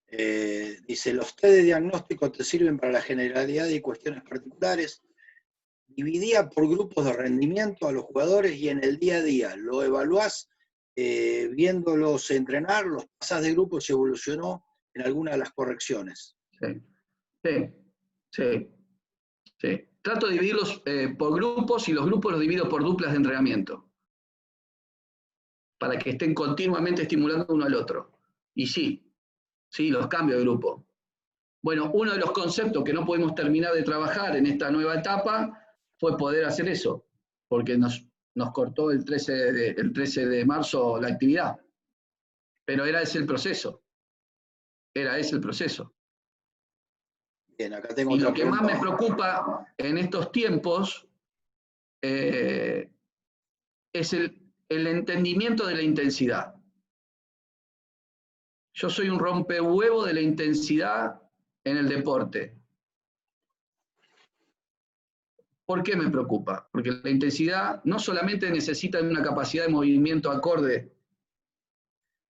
Dice, los test de diagnóstico te sirven para la generalidad y cuestiones particulares. Dividía por grupos de rendimiento a los jugadores y en el día a día lo evaluás viéndolos entrenar, los pasás de grupo y se evolucionó en alguna de las correcciones. Sí. Trato de dividirlos por grupos y los grupos los divido por duplas de entrenamiento. Para que estén continuamente estimulando uno al otro. Y sí, los cambio de grupo. Bueno, uno de los conceptos que no pudimos terminar de trabajar en esta nueva etapa fue poder hacer eso, porque nos cortó el 13 de marzo la actividad. Pero era ese el proceso. Bien, acá tengo y otra lo que pregunta. más me preocupa en estos tiempos es el entendimiento de la intensidad. Yo soy un rompehuevo de la intensidad en el deporte. ¿Por qué me preocupa? Porque la intensidad no solamente necesita una capacidad de movimiento acorde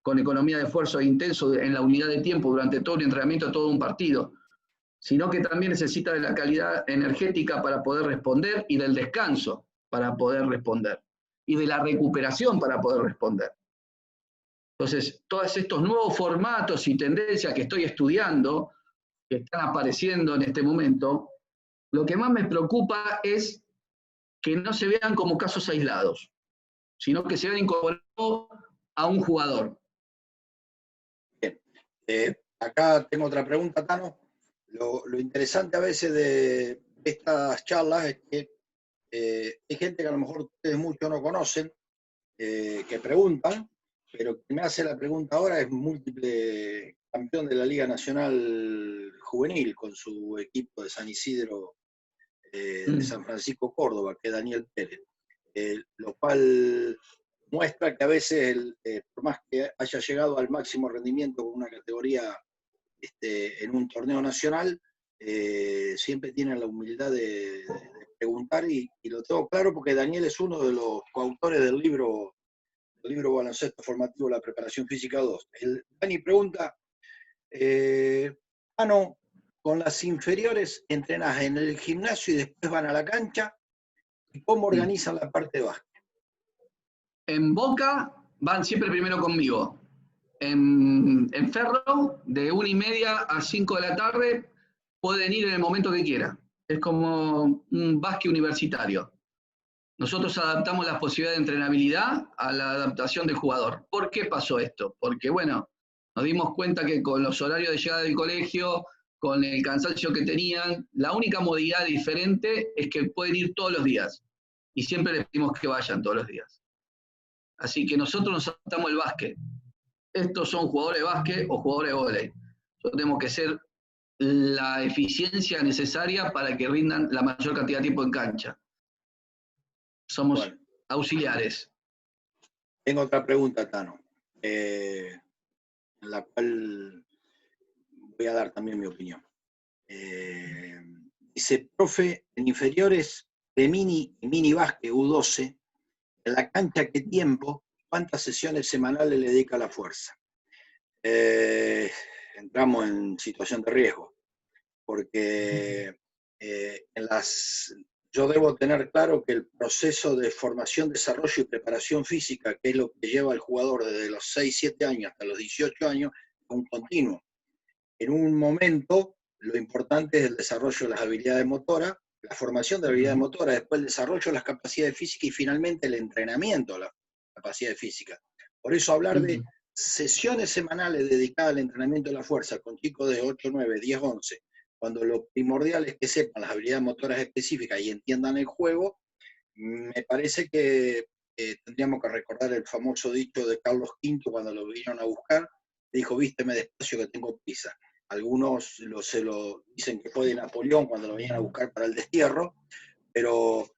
con economía de esfuerzo intenso en la unidad de tiempo durante todo el entrenamiento, todo un partido, sino que también necesita de la calidad energética para poder responder y del descanso para poder responder y de la recuperación para poder responder. Entonces, todos estos nuevos formatos y tendencias que estoy estudiando, que están apareciendo en este momento, lo que más me preocupa es que no se vean como casos aislados, sino que se vean incorporados a un jugador. Bien. Acá tengo otra pregunta, Tano. Lo interesante a veces de estas charlas es que hay gente que a lo mejor ustedes muchos no conocen, que preguntan, pero quien me hace la pregunta ahora es múltiple campeón de la Liga Nacional Juvenil con su equipo de San Isidro de San Francisco Córdoba, que es Daniel Pérez. Lo cual muestra que a veces, por más que haya llegado al máximo rendimiento con una categoría en un torneo nacional, siempre tienen la humildad de preguntar, y lo tengo claro porque Daniel es uno de los coautores del libro Baloncesto Formativo, la Preparación Física 2. Dani pregunta, no, con las inferiores entrenás en el gimnasio y después van a la cancha, ¿y cómo organizan la parte de básquet? En Boca van siempre primero conmigo. En Ferro, de 1:30 a 5 de la tarde, pueden ir en el momento que quieran. Es como un básquet universitario. Nosotros adaptamos las posibilidades de entrenabilidad a la adaptación del jugador. ¿Por qué pasó esto? Porque, bueno, nos dimos cuenta que con los horarios de llegada del colegio, con el cansancio que tenían, la única modalidad diferente es que pueden ir todos los días. Y siempre les pedimos que vayan todos los días. Así que nosotros nos adaptamos el básquet. Estos son jugadores de básquet o jugadores de vóley. Nosotros tenemos que ser la eficiencia necesaria para que rindan la mayor cantidad de tiempo en cancha. Somos auxiliares. Tengo otra pregunta, Tano, en la cual voy a dar también mi opinión. Dice, profe, en inferiores de mini básquet U12, en la cancha, ¿qué tiempo? ¿Cuántas sesiones semanales le dedica a la fuerza? Entramos en situación de riesgo, porque yo debo tener claro que el proceso de formación, desarrollo y preparación física, que es lo que lleva al jugador desde los 6, 7 años hasta los 18 años, es un continuo. En un momento, lo importante es el desarrollo de las habilidades motoras, la formación de habilidades motoras, después el desarrollo de las capacidades físicas y finalmente el entrenamiento de las capacidades físicas. Por eso hablar de sesiones semanales dedicadas al entrenamiento de la fuerza con chicos de 8, 9, 10, 11, cuando lo primordial es que sepan las habilidades motoras específicas y entiendan el juego, me parece que tendríamos que recordar el famoso dicho de Carlos V cuando lo vinieron a buscar, dijo, vísteme despacio que tengo prisa. Algunos se lo dicen que fue de Napoleón cuando lo venían a buscar para el destierro, pero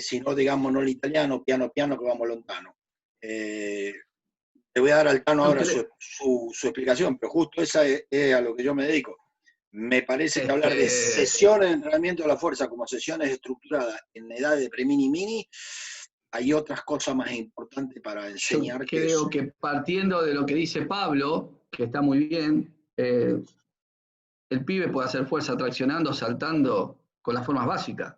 si no, digamos, no el italiano, piano piano que vamos lontano. Le voy a dar al Tano ahora su explicación, pero justo esa es a lo que yo me dedico. Me parece que hablar de sesiones de entrenamiento de la fuerza como sesiones estructuradas en edad de pre-mini mini, hay otras cosas más importantes para enseñar. Yo creo que partiendo de lo que dice Pablo, que está muy bien, el pibe puede hacer fuerza traccionando, saltando con las formas básicas.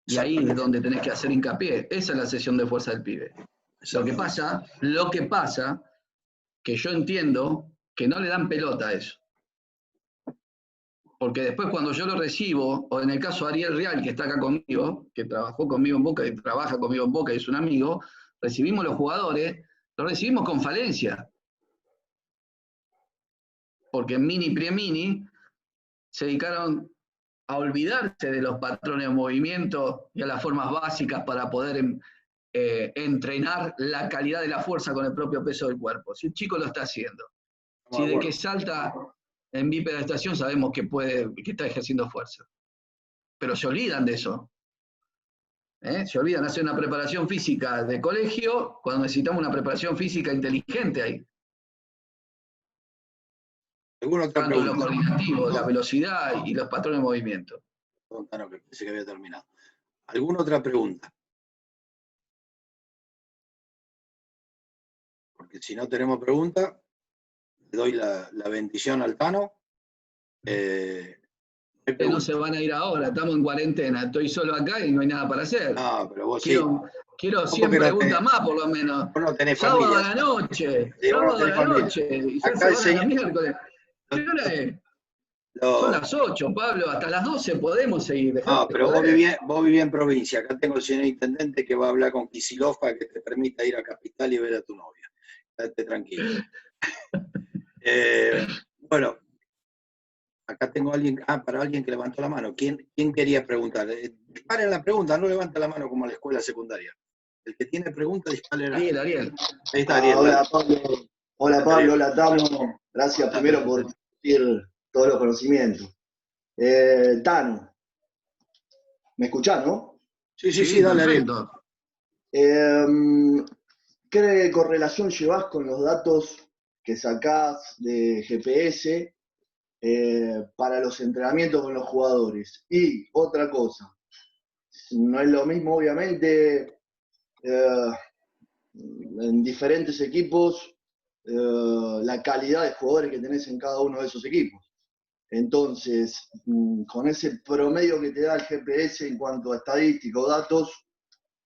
Y ahí es donde tenés que hacer hincapié. Esa es la sesión de fuerza del pibe. Lo que pasa, que yo entiendo que no le dan pelota a eso. Porque después cuando yo lo recibo, o en el caso de Ariel Real, que está acá conmigo, que trabajó conmigo en Boca y trabaja conmigo en Boca y es un amigo, recibimos los jugadores, los recibimos con falencia. Porque en mini y pre-mini se dedicaron a olvidarse de los patrones de movimiento y a las formas básicas para poder entrenar la calidad de la fuerza con el propio peso del cuerpo. Si el chico lo está haciendo, si de que salta en bipedestación sabemos que está ejerciendo fuerza. Pero se olvidan de eso. Se olvidan de hacer una preparación física de colegio cuando necesitamos una preparación física inteligente ahí. Tanto lo coordinativo, la velocidad y los patrones de movimiento. No, que pensé que había terminado. ¿Alguna otra pregunta? Porque si no tenemos pregunta, le doy la bendición al Tano. No se van a ir ahora, estamos en cuarentena, estoy solo acá y no hay nada para hacer. No, pero vos quiero 100 preguntas más, por lo menos. Vos no tenés sábado familia. A la noche, Sí, sábado no tenés a la familia. noche, y Acá el se señor... van a miércoles. ¿Qué hora es? Son las 8, Pablo, hasta las 12 podemos seguir. No, pero vos vivís en provincia. Acá tengo el señor intendente que va a hablar con Kicillof para que te permita ir a Capital y ver a tu novia. Quédate tranquilo. Bueno, acá tengo a alguien, para alguien que levantó la mano. ¿Quién quería preguntar? Disparen la pregunta, no levanta la mano como a la escuela secundaria. El que tiene pregunta, disparen la mano. Ariel. Ahí está Ariel. Hola Pablo, hola Tano. Gracias primero por compartir todos los conocimientos. Tano, ¿me escuchás, no? Sí, dale Ariel. ¿Qué correlación llevas con los datos que sacás de GPS para los entrenamientos con los jugadores? Y otra cosa, no es lo mismo obviamente en diferentes equipos la calidad de jugadores que tenés en cada uno de esos equipos. Entonces, con ese promedio que te da el GPS en cuanto a estadísticos, datos,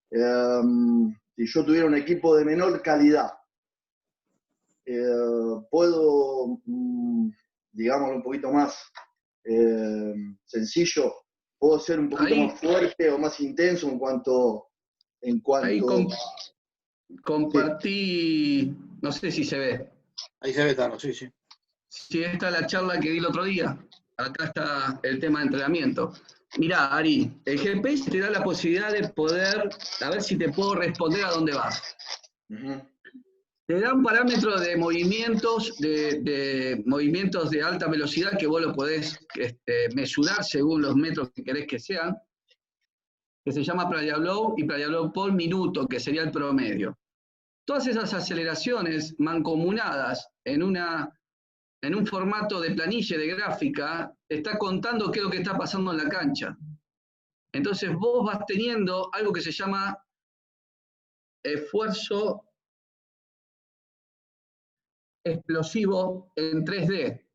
si yo tuviera un equipo de menor calidad, puedo, digámoslo un poquito más sencillo, puedo ser un poquito más fuerte o más intenso en cuanto... Ahí compartí, no sé si se ve. Ahí se ve, Tano, sí. Sí, esta es la charla que di el otro día. Acá está el tema de entrenamiento. Mirá, Ari, el GPS te da la posibilidad de poder, a ver si te puedo responder a dónde vas. Te da un parámetro de movimientos, de movimientos de alta velocidad que vos lo podés mesurar según los metros que querés que sean, que se llama playa blow y playa blow por minuto, que sería el promedio. Todas esas aceleraciones mancomunadas en un formato de planilla de gráfica, está contando qué es lo que está pasando en la cancha. Entonces vos vas teniendo algo que se llama esfuerzo explosivo en 3D,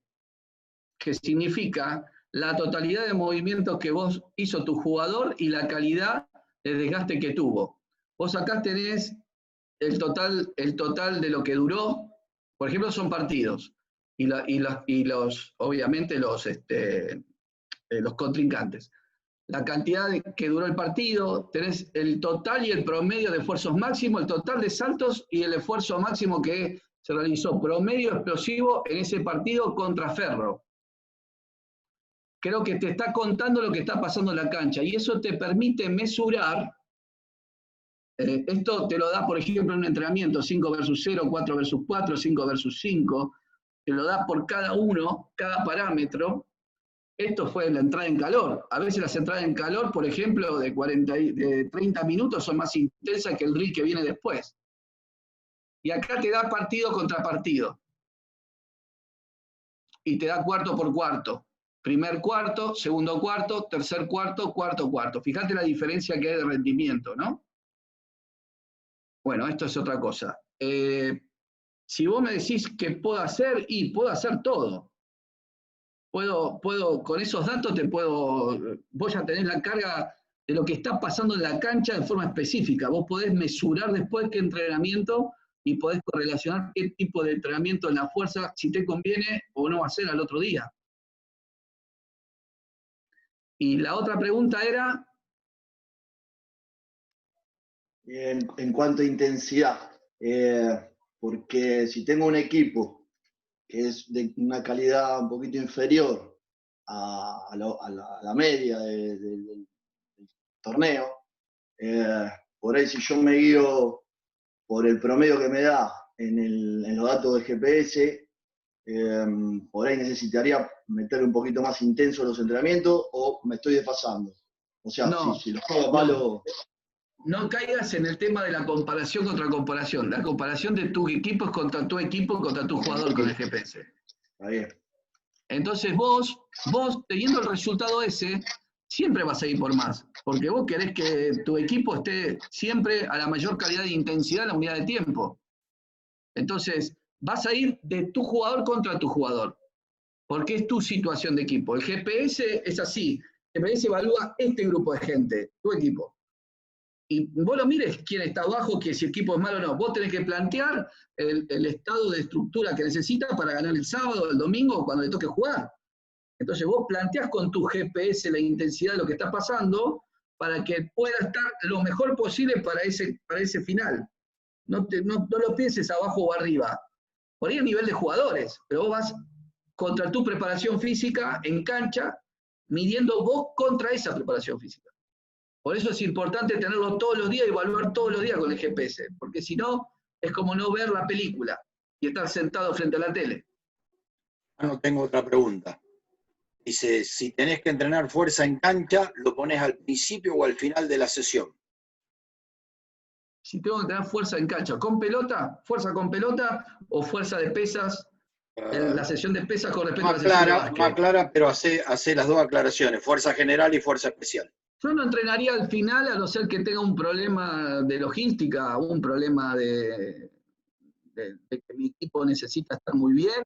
que significa la totalidad de movimientos que vos hizo tu jugador y la calidad de desgaste que tuvo. Vos acá tenés el total de lo que duró, por ejemplo, son partidos, obviamente los contrincantes. La cantidad que duró el partido, tenés el total y el promedio de esfuerzos máximos, el total de saltos y el esfuerzo máximo que se realizó, promedio explosivo en ese partido contra Ferro. Creo que te está contando lo que está pasando en la cancha y eso te permite mesurar. Esto te lo da, por ejemplo, en un entrenamiento 5 versus 0, 4 versus 4, 5 versus 5. Te lo da por cada uno, cada parámetro. Esto fue la entrada en calor. A veces las entradas en calor, por ejemplo, de 30 minutos son más intensas que el drill que viene después. Y acá te da partido contra partido. Y te da cuarto por cuarto. Primer cuarto, segundo cuarto, tercer cuarto, cuarto cuarto. Fíjate la diferencia que hay de rendimiento, ¿no? Bueno, esto es otra cosa. Si vos me decís qué puedo hacer, y puedo hacer todo. Con esos datos vos ya tenés la carga de lo que está pasando en la cancha de forma específica. Vos podés mesurar después qué entrenamiento y podés correlacionar qué tipo de entrenamiento en la fuerza, si te conviene o no hacer al otro día. Y la otra pregunta era... En cuanto a intensidad, porque si tengo un equipo que es de una calidad un poquito inferior a la media del torneo, por ahí si yo me guío por el promedio que me da en los datos de GPS, por ahí necesitaría meter un poquito más intenso los entrenamientos o me estoy desfasando. O sea, no, si los juego malo... No caigas en el tema de la comparación contra comparación. La comparación de tu equipo es contra tu equipo, contra tu jugador con el GPS. Está bien. Entonces vos teniendo el resultado ese, siempre vas a ir por más. Porque vos querés que tu equipo esté siempre a la mayor calidad de intensidad en la unidad de tiempo. Entonces, vas a ir de tu jugador contra tu jugador. Porque es tu situación de equipo. El GPS es así. El GPS evalúa este grupo de gente, tu equipo. Y vos lo mires quién está abajo, que si el equipo es malo o no. Vos tenés que plantear el estado de estructura que necesita para ganar el sábado, el domingo, cuando le toque jugar. Entonces vos planteás con tu GPS la intensidad de lo que está pasando para que pueda estar lo mejor posible para ese final. No lo pienses abajo o arriba. Por ahí a nivel de jugadores, pero vos vas contra tu preparación física en cancha, midiendo vos contra esa preparación física. Por eso es importante tenerlo todos los días y evaluar todos los días con el GPS, porque si no, es como no ver la película y estar sentado frente a la tele. No tengo otra pregunta. Dice, si tenés que entrenar fuerza en cancha, ¿lo pones al principio o al final de la sesión? Si tengo que tener fuerza en cancha, ¿con pelota? ¿Fuerza con pelota o fuerza de pesas? La sesión de pesas con respecto a la sesión de básquet. Más clara, pero hace las dos aclaraciones, fuerza general y fuerza especial. Yo no entrenaría al final, a no ser que tenga un problema de logística, un problema de que mi equipo necesita estar muy bien,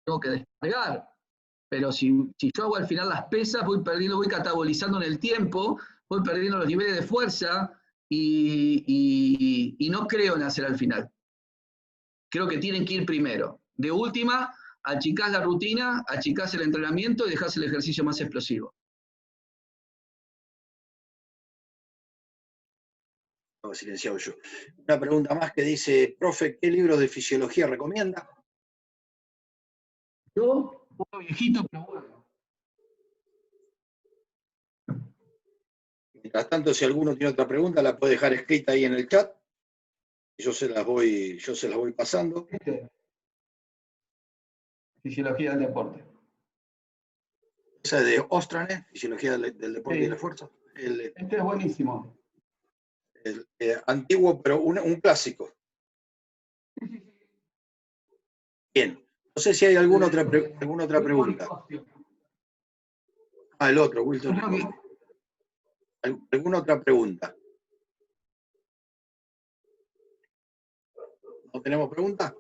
tengo que descargar. Pero si yo hago al final las pesas, voy catabolizando en el tiempo, voy perdiendo los niveles de fuerza y no creo en hacer al final. Creo que tienen que ir primero. De última, achicás la rutina, achicás el entrenamiento y dejás el ejercicio más explosivo. Silenciado yo. Una pregunta más que dice, profe, ¿qué libros de fisiología recomienda? Yo, un poco viejito, pero bueno. Mientras tanto, si alguno tiene otra pregunta, la puede dejar escrita ahí en el chat. Yo se las voy pasando. Fisiología del deporte. Esa es de Ostrane, Fisiología del Deporte y de la Fuerza. Este es buenísimo. Antiguo, pero un clásico. Bien. No sé si hay alguna otra pregunta. El otro, Wilson. ¿Alguna otra pregunta? ¿No tenemos pregunta?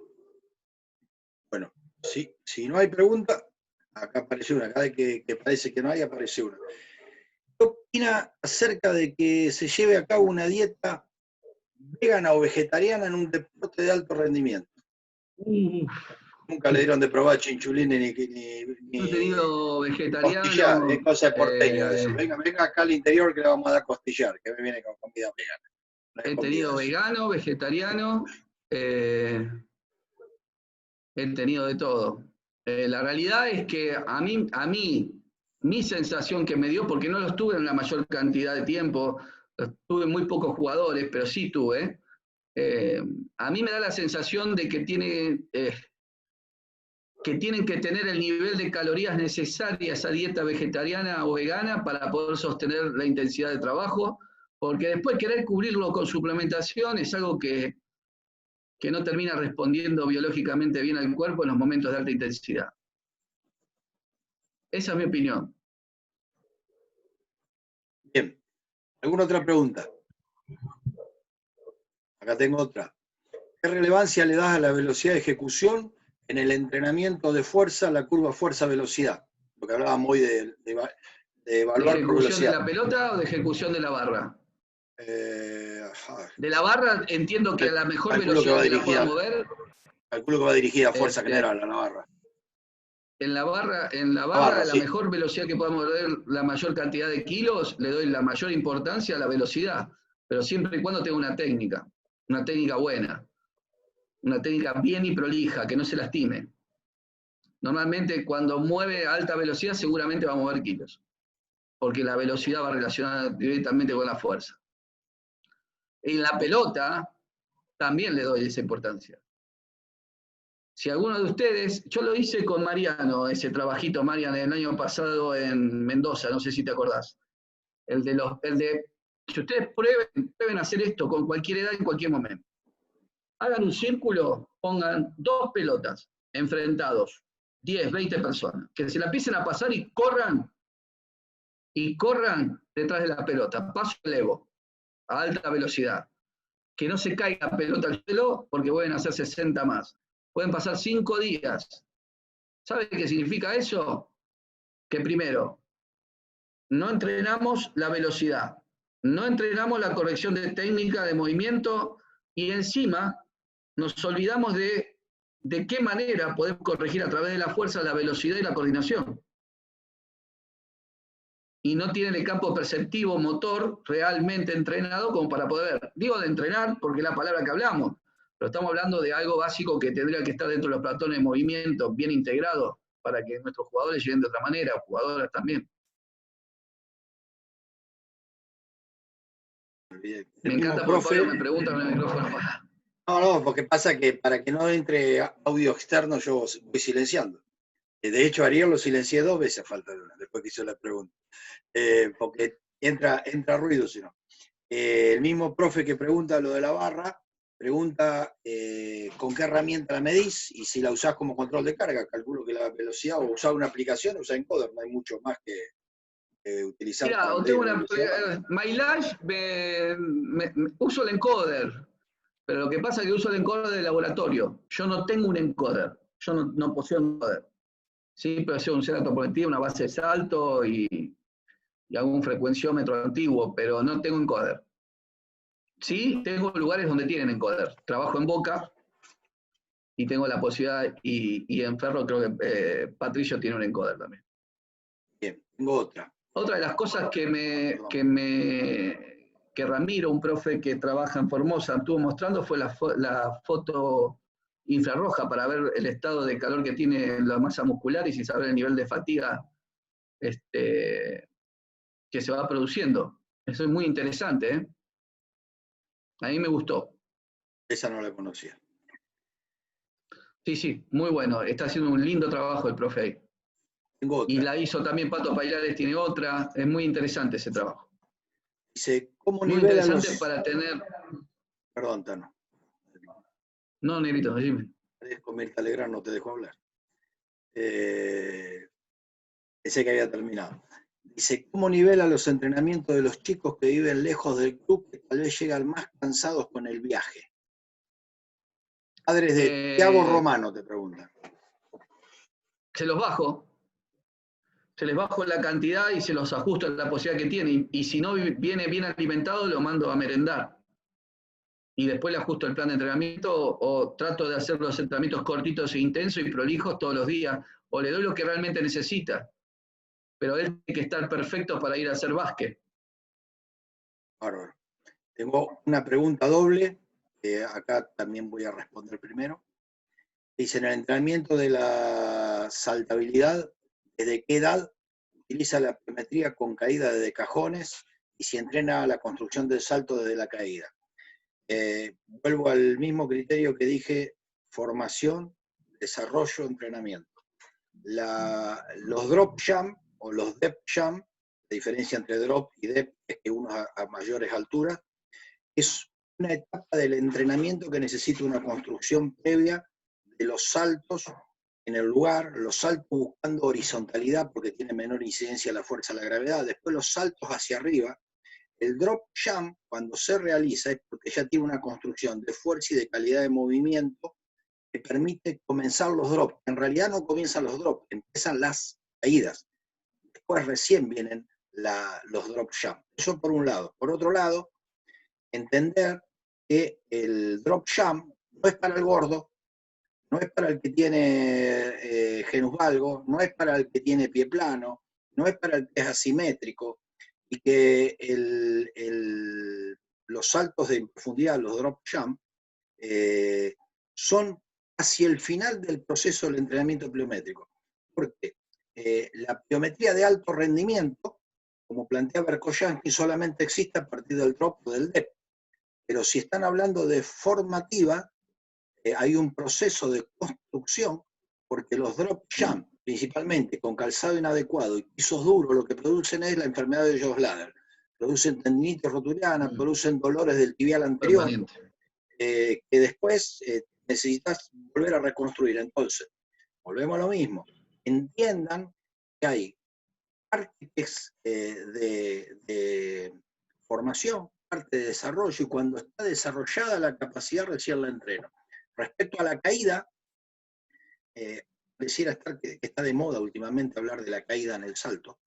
Bueno, si no hay pregunta, acá aparece una. Cada vez que parece que no hay, aparece una. ¿Qué opina acerca de que se lleve a cabo una dieta vegana o vegetariana en un deporte de alto rendimiento? Nunca le dieron de probar chinchulines ni he tenido vegetariano. Costillar, es cosa de porteña eso. Venga acá al interior que le vamos a dar costillar, que me viene con comida vegana. No he tenido vegano, vegetariano, he tenido de todo. La realidad es que a mí, mi sensación que me dio, porque no lo estuve en la mayor cantidad de tiempo, tuve muy pocos jugadores, pero sí tuve, a mí me da la sensación de que tienen que tener el nivel de calorías necesarias a esa dieta vegetariana o vegana para poder sostener la intensidad de trabajo, porque después querer cubrirlo con suplementación es algo que que no termina respondiendo biológicamente bien al cuerpo en los momentos de alta intensidad. Esa es mi opinión. Bien. ¿Alguna otra pregunta? Acá tengo otra. ¿Qué relevancia le das a la velocidad de ejecución en el entrenamiento de fuerza, la curva fuerza-velocidad? Lo que hablábamos hoy de evaluar ¿De por ejecución velocidad. de la pelota o de ejecución de la barra? De De la barra entiendo que a la mejor calculo velocidad que la pueda mover. Calculo que va dirigida a fuerza general, a la barra. En la barra, la mejor velocidad que podamos mover, la mayor cantidad de kilos, le doy la mayor importancia a la velocidad, pero siempre y cuando tenga una técnica buena, una técnica bien y prolija, que no se lastime. Normalmente cuando mueve a alta velocidad seguramente va a mover kilos, porque la velocidad va relacionada directamente con la fuerza. En la pelota también le doy esa importancia. Si alguno de ustedes, yo lo hice con Mariano, ese trabajito, Mariano, el año pasado en Mendoza, no sé si te acordás. Si ustedes prueben hacer esto con cualquier edad, en cualquier momento. Hagan un círculo, pongan 2 pelotas enfrentados, 10, 20 personas, que se la empiecen a pasar y corran detrás de la pelota, paso al Evo, a alta velocidad. Que no se caiga la pelota al suelo porque pueden hacer 60 más. Pueden pasar 5 días. ¿Sabe qué significa eso? Que primero, no entrenamos la velocidad, no entrenamos la corrección de técnica de movimiento y encima nos olvidamos de qué manera podemos corregir a través de la fuerza la velocidad y la coordinación. Y no tienen el campo perceptivo motor realmente entrenado como para poder ver. Digo de entrenar porque es la palabra que hablamos, pero estamos hablando de algo básico que tendría que estar dentro de los platones de movimiento, bien integrado, para que nuestros jugadores lleguen de otra manera, jugadoras también. Me encanta porque Pablo me pregunta con el micrófono. No, porque pasa que para que no entre audio externo yo voy silenciando. De hecho, Ariel lo silencié 2 veces a falta de una, después que hizo la pregunta. Porque entra ruido, si no. El mismo profe que pregunta lo de la barra, pregunta con qué herramienta la medís y si la usás como control de carga. Calculo que la velocidad, o usar una aplicación, o usar encoder, no hay mucho más que utilizar. Mira, tengo una Mailage, uso el encoder, pero lo que pasa es que uso el encoder de laboratorio. Yo no tengo un encoder, yo no poseo un encoder. Sí, pero soy un salto preventivo, una base de salto y algún frecuenciómetro antiguo, pero no tengo encoder. Sí, tengo lugares donde tienen encoder. Trabajo en Boca y tengo la posibilidad, y en Ferro creo que Patricio tiene un encoder también. Bien, tengo otra. Otra de las cosas que Ramiro, un profe que trabaja en Formosa, estuvo mostrando fue la foto infrarroja para ver el estado de calor que tiene la masa muscular y si saber el nivel de fatiga que se va produciendo. Eso es muy interesante, ¿eh? A mí me gustó. Esa no la conocía. Sí, muy bueno. Está haciendo un lindo trabajo el profe ahí. Tengo otra. Y la hizo también Pato Pailares, tiene otra. Es muy interesante ese trabajo. Dice, ¿cómo muy interesante para tener... Perdón, Tano. No, Negrito, dime. Con Mirta Legrand no te dejo hablar. Pensé que había terminado. Dice, ¿cómo nivela los entrenamientos de los chicos que viven lejos del club que tal vez llegan más cansados con el viaje? Padres de Thiago Romano te preguntan. Se los bajo. Se les bajo la cantidad y se los ajusto a la posibilidad que tiene. Y si no viene bien alimentado, lo mando a merendar. Y después le ajusto el plan de entrenamiento o trato de hacer los entrenamientos cortitos e intensos y prolijos todos los días. O le doy lo que realmente necesita. Pero él tiene que estar perfecto para ir a hacer básquet. Bárbaro. Tengo una pregunta doble, que acá también voy a responder primero. Dice, en el entrenamiento de la saltabilidad, ¿desde qué edad utiliza la pliometría con caída desde cajones y si entrena la construcción del salto desde la caída? Vuelvo al mismo criterio que dije, formación, desarrollo, entrenamiento. Los drop jump o los depth jump, la diferencia entre drop y depth es que uno a mayores alturas, es una etapa del entrenamiento que necesita una construcción previa de los saltos en el lugar, los saltos buscando horizontalidad porque tiene menor incidencia la fuerza de la gravedad, después los saltos hacia arriba. El drop jump, cuando se realiza, es porque ya tiene una construcción de fuerza y de calidad de movimiento que permite comenzar los drops. En realidad no comienzan los drops, empiezan las caídas. Después recién vienen los drop jump. Eso por un lado. Por otro lado, entender que el drop jump no es para el gordo, no es para el que tiene genus valgo, no es para el que tiene pie plano, no es para el que es asimétrico, y que los saltos de profundidad, los drop jump, son hacia el final del proceso del entrenamiento pliométrico. Porque la pliometría de alto rendimiento, como plantea Verkhoyanski, solamente existe a partir del drop o del depth. Pero si están hablando de formativa, hay un proceso de construcción, porque los drop jump, principalmente con calzado inadecuado y pisos duros, lo que producen es la enfermedad de Jones-Ladder. Producen tendinitis rotuliana, producen dolores del tibial anterior, que después necesitas volver a reconstruir. Entonces, volvemos a lo mismo. Entiendan que hay partes de formación, parte de desarrollo, y cuando está desarrollada la capacidad recién la entreno. Respecto a la caída, pareciera estar que está de moda últimamente hablar de la caída en el salto.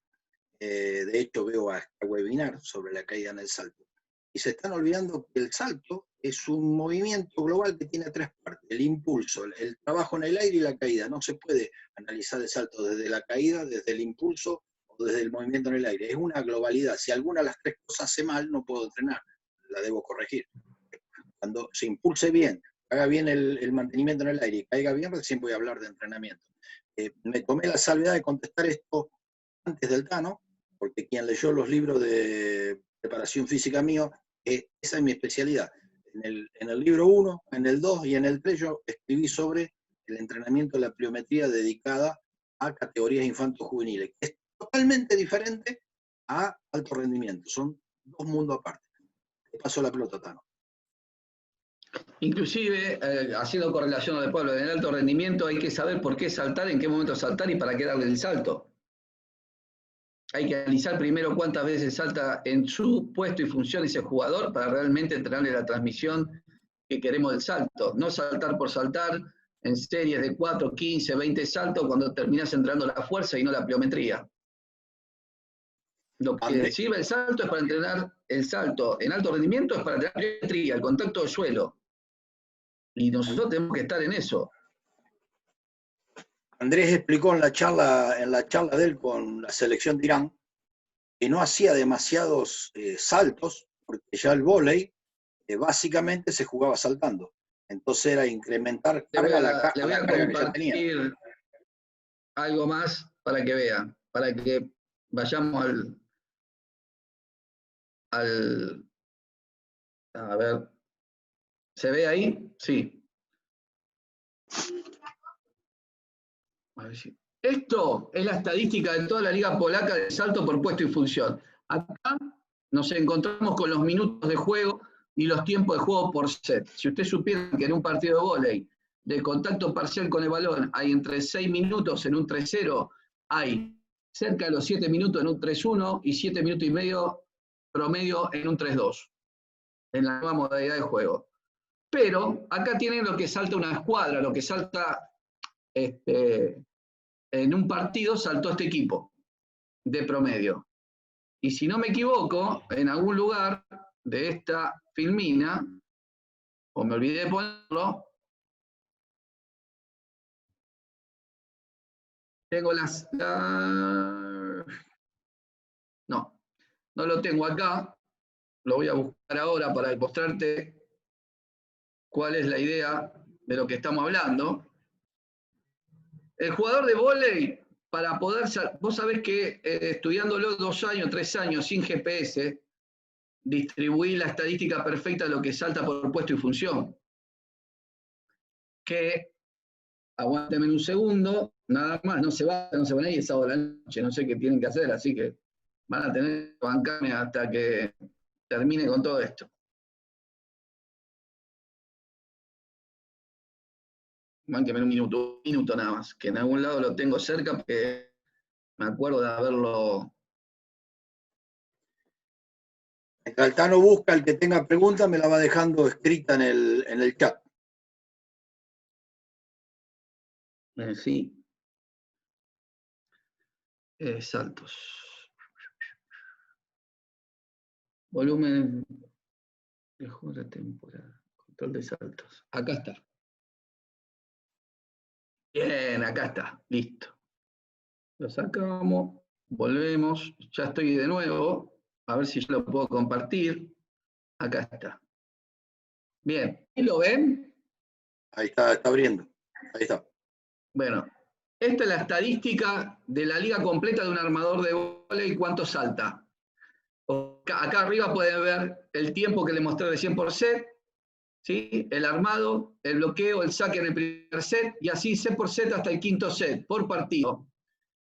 De hecho, veo hasta webinar sobre la caída en el salto. Y se están olvidando que el salto es un movimiento global que tiene tres partes: el impulso, el trabajo en el aire y la caída. No se puede analizar el salto desde la caída, desde el impulso o desde el movimiento en el aire. Es una globalidad. Si alguna de las tres cosas hace mal, no puedo entrenar, la debo corregir. Cuando se impulse bien, haga bien el mantenimiento en el aire y caiga bien, recién voy a hablar de entrenamiento. Me tomé la salvedad de contestar esto antes del Tano, porque quien leyó los libros de preparación física mío, esa es mi especialidad. En el libro 1, en el 2 y en el 3 yo escribí sobre el entrenamiento de la pliometría dedicada a categorías infanto-juveniles, que es totalmente diferente a alto rendimiento. Son dos mundos aparte. Te paso la pelota, Tano. Inclusive, haciendo correlación de Pablo, en el alto rendimiento hay que saber por qué saltar, en qué momento saltar y para qué darle el salto. Hay que analizar primero cuántas veces salta en su puesto y función ese jugador para realmente entrenarle la transmisión que queremos del salto. No saltar por saltar en series de 4, 15, 20 saltos cuando terminás entrenando la fuerza y no la pliometría. Lo que sirve el salto es para entrenar el salto. En alto rendimiento es para entrenar la pliometría, el contacto de suelo. Y nosotros tenemos que estar en eso. Andrés explicó en la charla de él con la selección de Irán que no hacía demasiados saltos, porque ya el vóley básicamente se jugaba saltando. Entonces era incrementar carga le voy a compartir algo más para que vean, para que vayamos a ver, ¿se ve ahí? Sí. A ver si. Esto es la estadística de toda la liga polaca de salto por puesto y función. Acá nos encontramos con los minutos de juego y los tiempos de juego por set. Si usted supiera que en un partido de vóley de contacto parcial con el balón hay entre 6 minutos en un 3-0, hay cerca de los 7 minutos en un 3-1 y 7 minutos y medio promedio en un 3-2, en la nueva modalidad de juego. Pero acá tienen lo que salta una escuadra, lo que salta en un partido saltó este equipo de promedio. Y si no me equivoco, en algún lugar de esta filmina, o me olvidé de ponerlo, tengo no lo tengo acá, lo voy a buscar ahora para mostrarte cuál es la idea de lo que estamos hablando. El jugador de vóley, para poder, vos sabés que estudiándolo 2 años, 3 años sin GPS, distribuí la estadística perfecta de lo que salta por puesto y función. Que, aguántenme un segundo, nada más, no se van a ir, es sábado de la noche, no sé qué tienen que hacer, así que van a tener que bancarme hasta que termine con todo esto. Mánqueme un minuto nada más, que en algún lado lo tengo cerca, porque me acuerdo de haberlo... Mientras el Tano busca, el que tenga pregunta me la va dejando escrita en el chat. Sí. Saltos. Volumen de juego de temporada. Control de saltos. Acá está. Bien, acá está. Listo. Lo sacamos. Volvemos. Ya estoy de nuevo. A ver si yo lo puedo compartir. Acá está. Bien. ¿Y lo ven? Ahí está abriendo. Ahí está. Bueno, esta es la estadística de la liga completa de un armador de vóley, cuánto salta. Acá arriba pueden ver el tiempo que le mostré recién por set, ¿sí? El armado, el bloqueo, el saque en el primer set, y así set por set hasta el quinto set, por partido.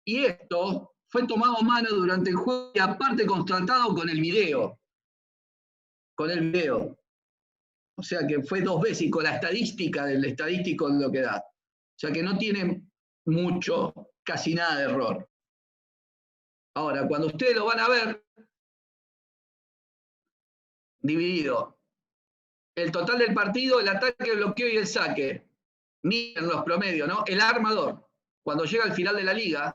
Y esto fue tomado a mano durante el juego y aparte constatado con el video. Con el video. O sea que fue 2 veces y con la estadística del estadístico lo que da. O sea que no tiene mucho, casi nada de error. Ahora, cuando ustedes lo van a ver, dividido, el total del partido, el ataque, el bloqueo y el saque, miren los promedios, ¿no? El armador, cuando llega al final de la liga,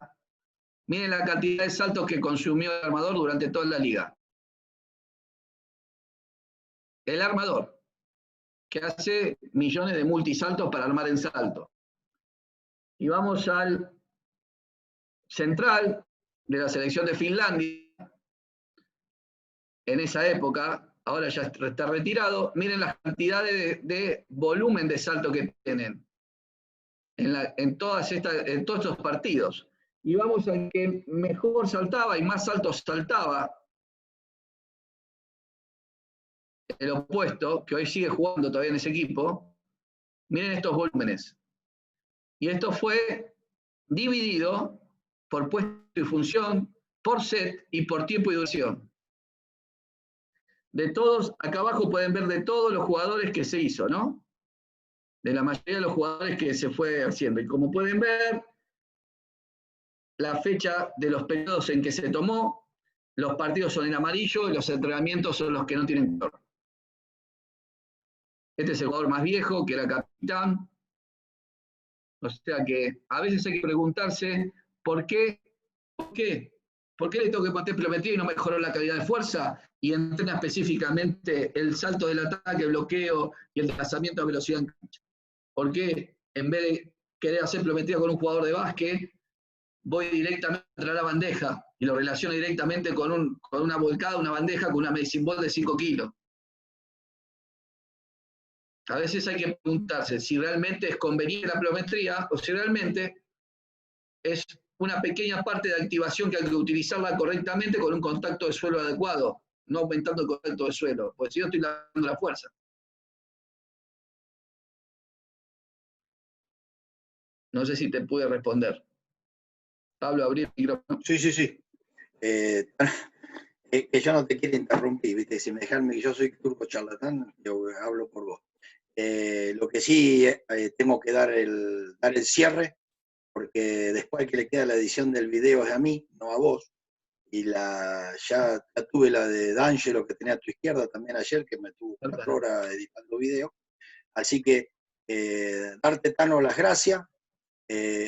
miren la cantidad de saltos que consumió el armador durante toda la liga. El armador, que hace millones de multisaltos para armar en salto. Y vamos al central de la selección de Finlandia, en esa época, ahora ya está retirado, miren las cantidades de volumen de salto que tienen en todos estos partidos. Y vamos al que mejor saltaba y más saltos saltaba, el opuesto, que hoy sigue jugando todavía en ese equipo. Miren estos volúmenes. Y esto fue dividido por puesto y función, por set y por tiempo y duración. De todos, acá abajo pueden ver de todos los jugadores que se hizo, ¿no? De la mayoría de los jugadores que se fue haciendo. Y como pueden ver, la fecha de los periodos en que se tomó, los partidos son en amarillo y los entrenamientos son los que no tienen color. Este es el jugador más viejo, que era capitán. O sea que a veces hay que preguntarse ¿por qué le tengo que poner pliometría y no mejoró la calidad de fuerza? Y entrena específicamente el salto del ataque, el bloqueo y el desplazamiento a velocidad en cancha. ¿Por qué en vez de querer hacer pliometría con un jugador de básquet, voy directamente a traer la bandeja y lo relaciono directamente con una volcada, una bandeja con una medicine ball de 5 kilos? A veces hay que preguntarse si realmente es conveniente la pliometría o si realmente es una pequeña parte de activación que hay que utilizarla correctamente con un contacto de suelo adecuado, no aumentando el contacto de suelo, porque si no estoy dando la fuerza. No sé si te pude responder. Pablo, abrí el micrófono. Sí. Que yo no te quiero interrumpir, ¿viste? Si me dejan, yo soy turco charlatán, yo hablo por vos. Lo que sí tengo que dar el cierre, porque después el que le queda la edición del video es a mí, no a vos. Y ya tuve la de D'Angelo que tenía a tu izquierda también ayer, que me tuvo 4 horas editando video. Así que darte, Tano, las gracias.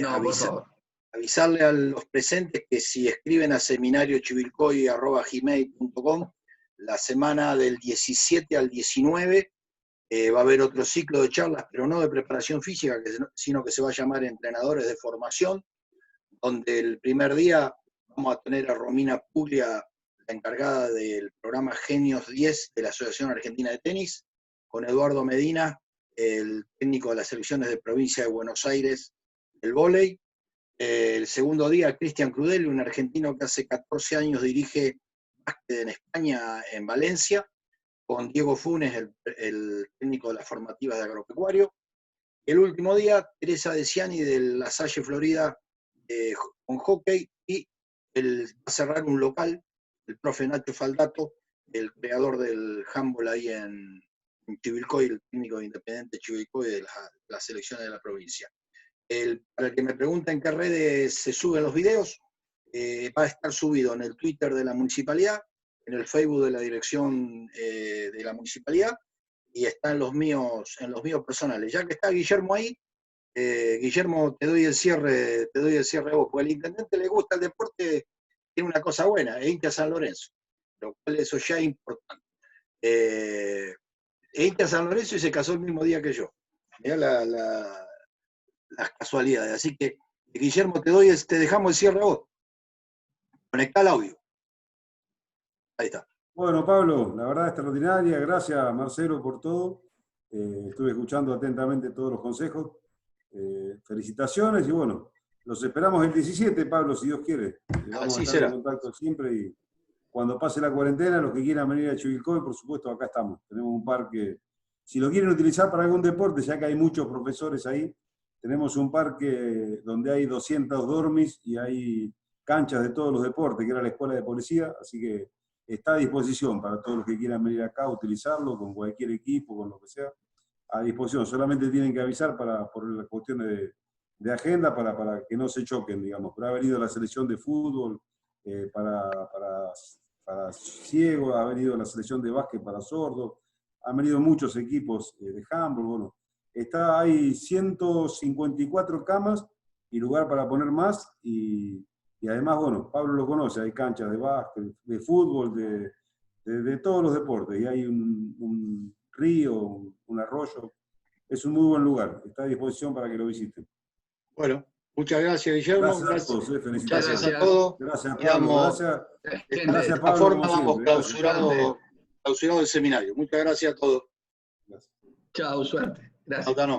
No, por favor. Avisarle a los presentes que si escriben a seminariochivilcoy@gmail.com, la semana del 17 al 19 va a haber otro ciclo de charlas, pero no de preparación física, sino que se va a llamar Entrenadores de Formación, donde el primer día vamos a tener a Romina Puglia, la encargada del programa Genios 10 de la Asociación Argentina de Tenis, con Eduardo Medina, el técnico de las selecciones de provincia de Buenos Aires del vóley. El segundo día, Cristian Crudel, un argentino que hace 14 años dirige básquet en España, en Valencia, con Diego Funes, el técnico de las formativas de agropecuario. El último día, Teresa Deciani de La Salle, Florida, con hockey, y va a cerrar un local, el profe Nacho Faldato, el creador del handball ahí en Chivilcoy, el técnico de Independiente Chivilcoy de las selecciones de la provincia. Para el que me pregunta en qué redes se suben los videos, va a estar subido en el Twitter de la Municipalidad, en el Facebook de la Dirección de la Municipalidad, y está en los míos personales. Ya que está Guillermo ahí, Guillermo, te doy el cierre a vos, porque al intendente le gusta el deporte, tiene una cosa buena, es hincha San Lorenzo, lo cual eso ya es importante. Es hincha San Lorenzo y se casó el mismo día que yo. Mirá las casualidades. Así que, Guillermo, te dejamos el cierre a vos. Conectá el audio. Ahí está. Bueno, Pablo, la verdad extraordinaria. Gracias, Marcelo, por todo. Estuve escuchando atentamente todos los consejos. Felicitaciones y bueno, los esperamos el 17, Pablo, si Dios quiere. Vamos Así a estar será. en contacto siempre y cuando pase la cuarentena, los que quieran venir a Chivilcoy, por supuesto, acá estamos. Tenemos un parque, si lo quieren utilizar para algún deporte, ya que hay muchos profesores ahí, tenemos un parque donde hay 200 dormis y hay canchas de todos los deportes, que era la escuela de policía, así que está a disposición para todos los que quieran venir acá a utilizarlo, con cualquier equipo, con lo que sea, a disposición. Solamente tienen que avisar por las cuestiones de agenda para que no se choquen, digamos. Pero ha venido la selección de fútbol para ciegos, ha venido la selección de básquet para sordos, han venido muchos equipos de handball, bueno. Hay 154 camas y lugar para poner más, y además, bueno, Pablo lo conoce, hay canchas de básquet, de fútbol, de todos los deportes, y hay un río, un arroyo. Es un muy buen lugar, está a disposición para que lo visiten. Bueno, muchas gracias, Guillermo. Gracias a todos, felicitaciones. Gracias a todos. Gracias, Pablo. Gracias, de esta Pablo, forma como vamos siempre. clausurado el seminario. Muchas gracias a todos. Chao, suerte. Gracias. Autano.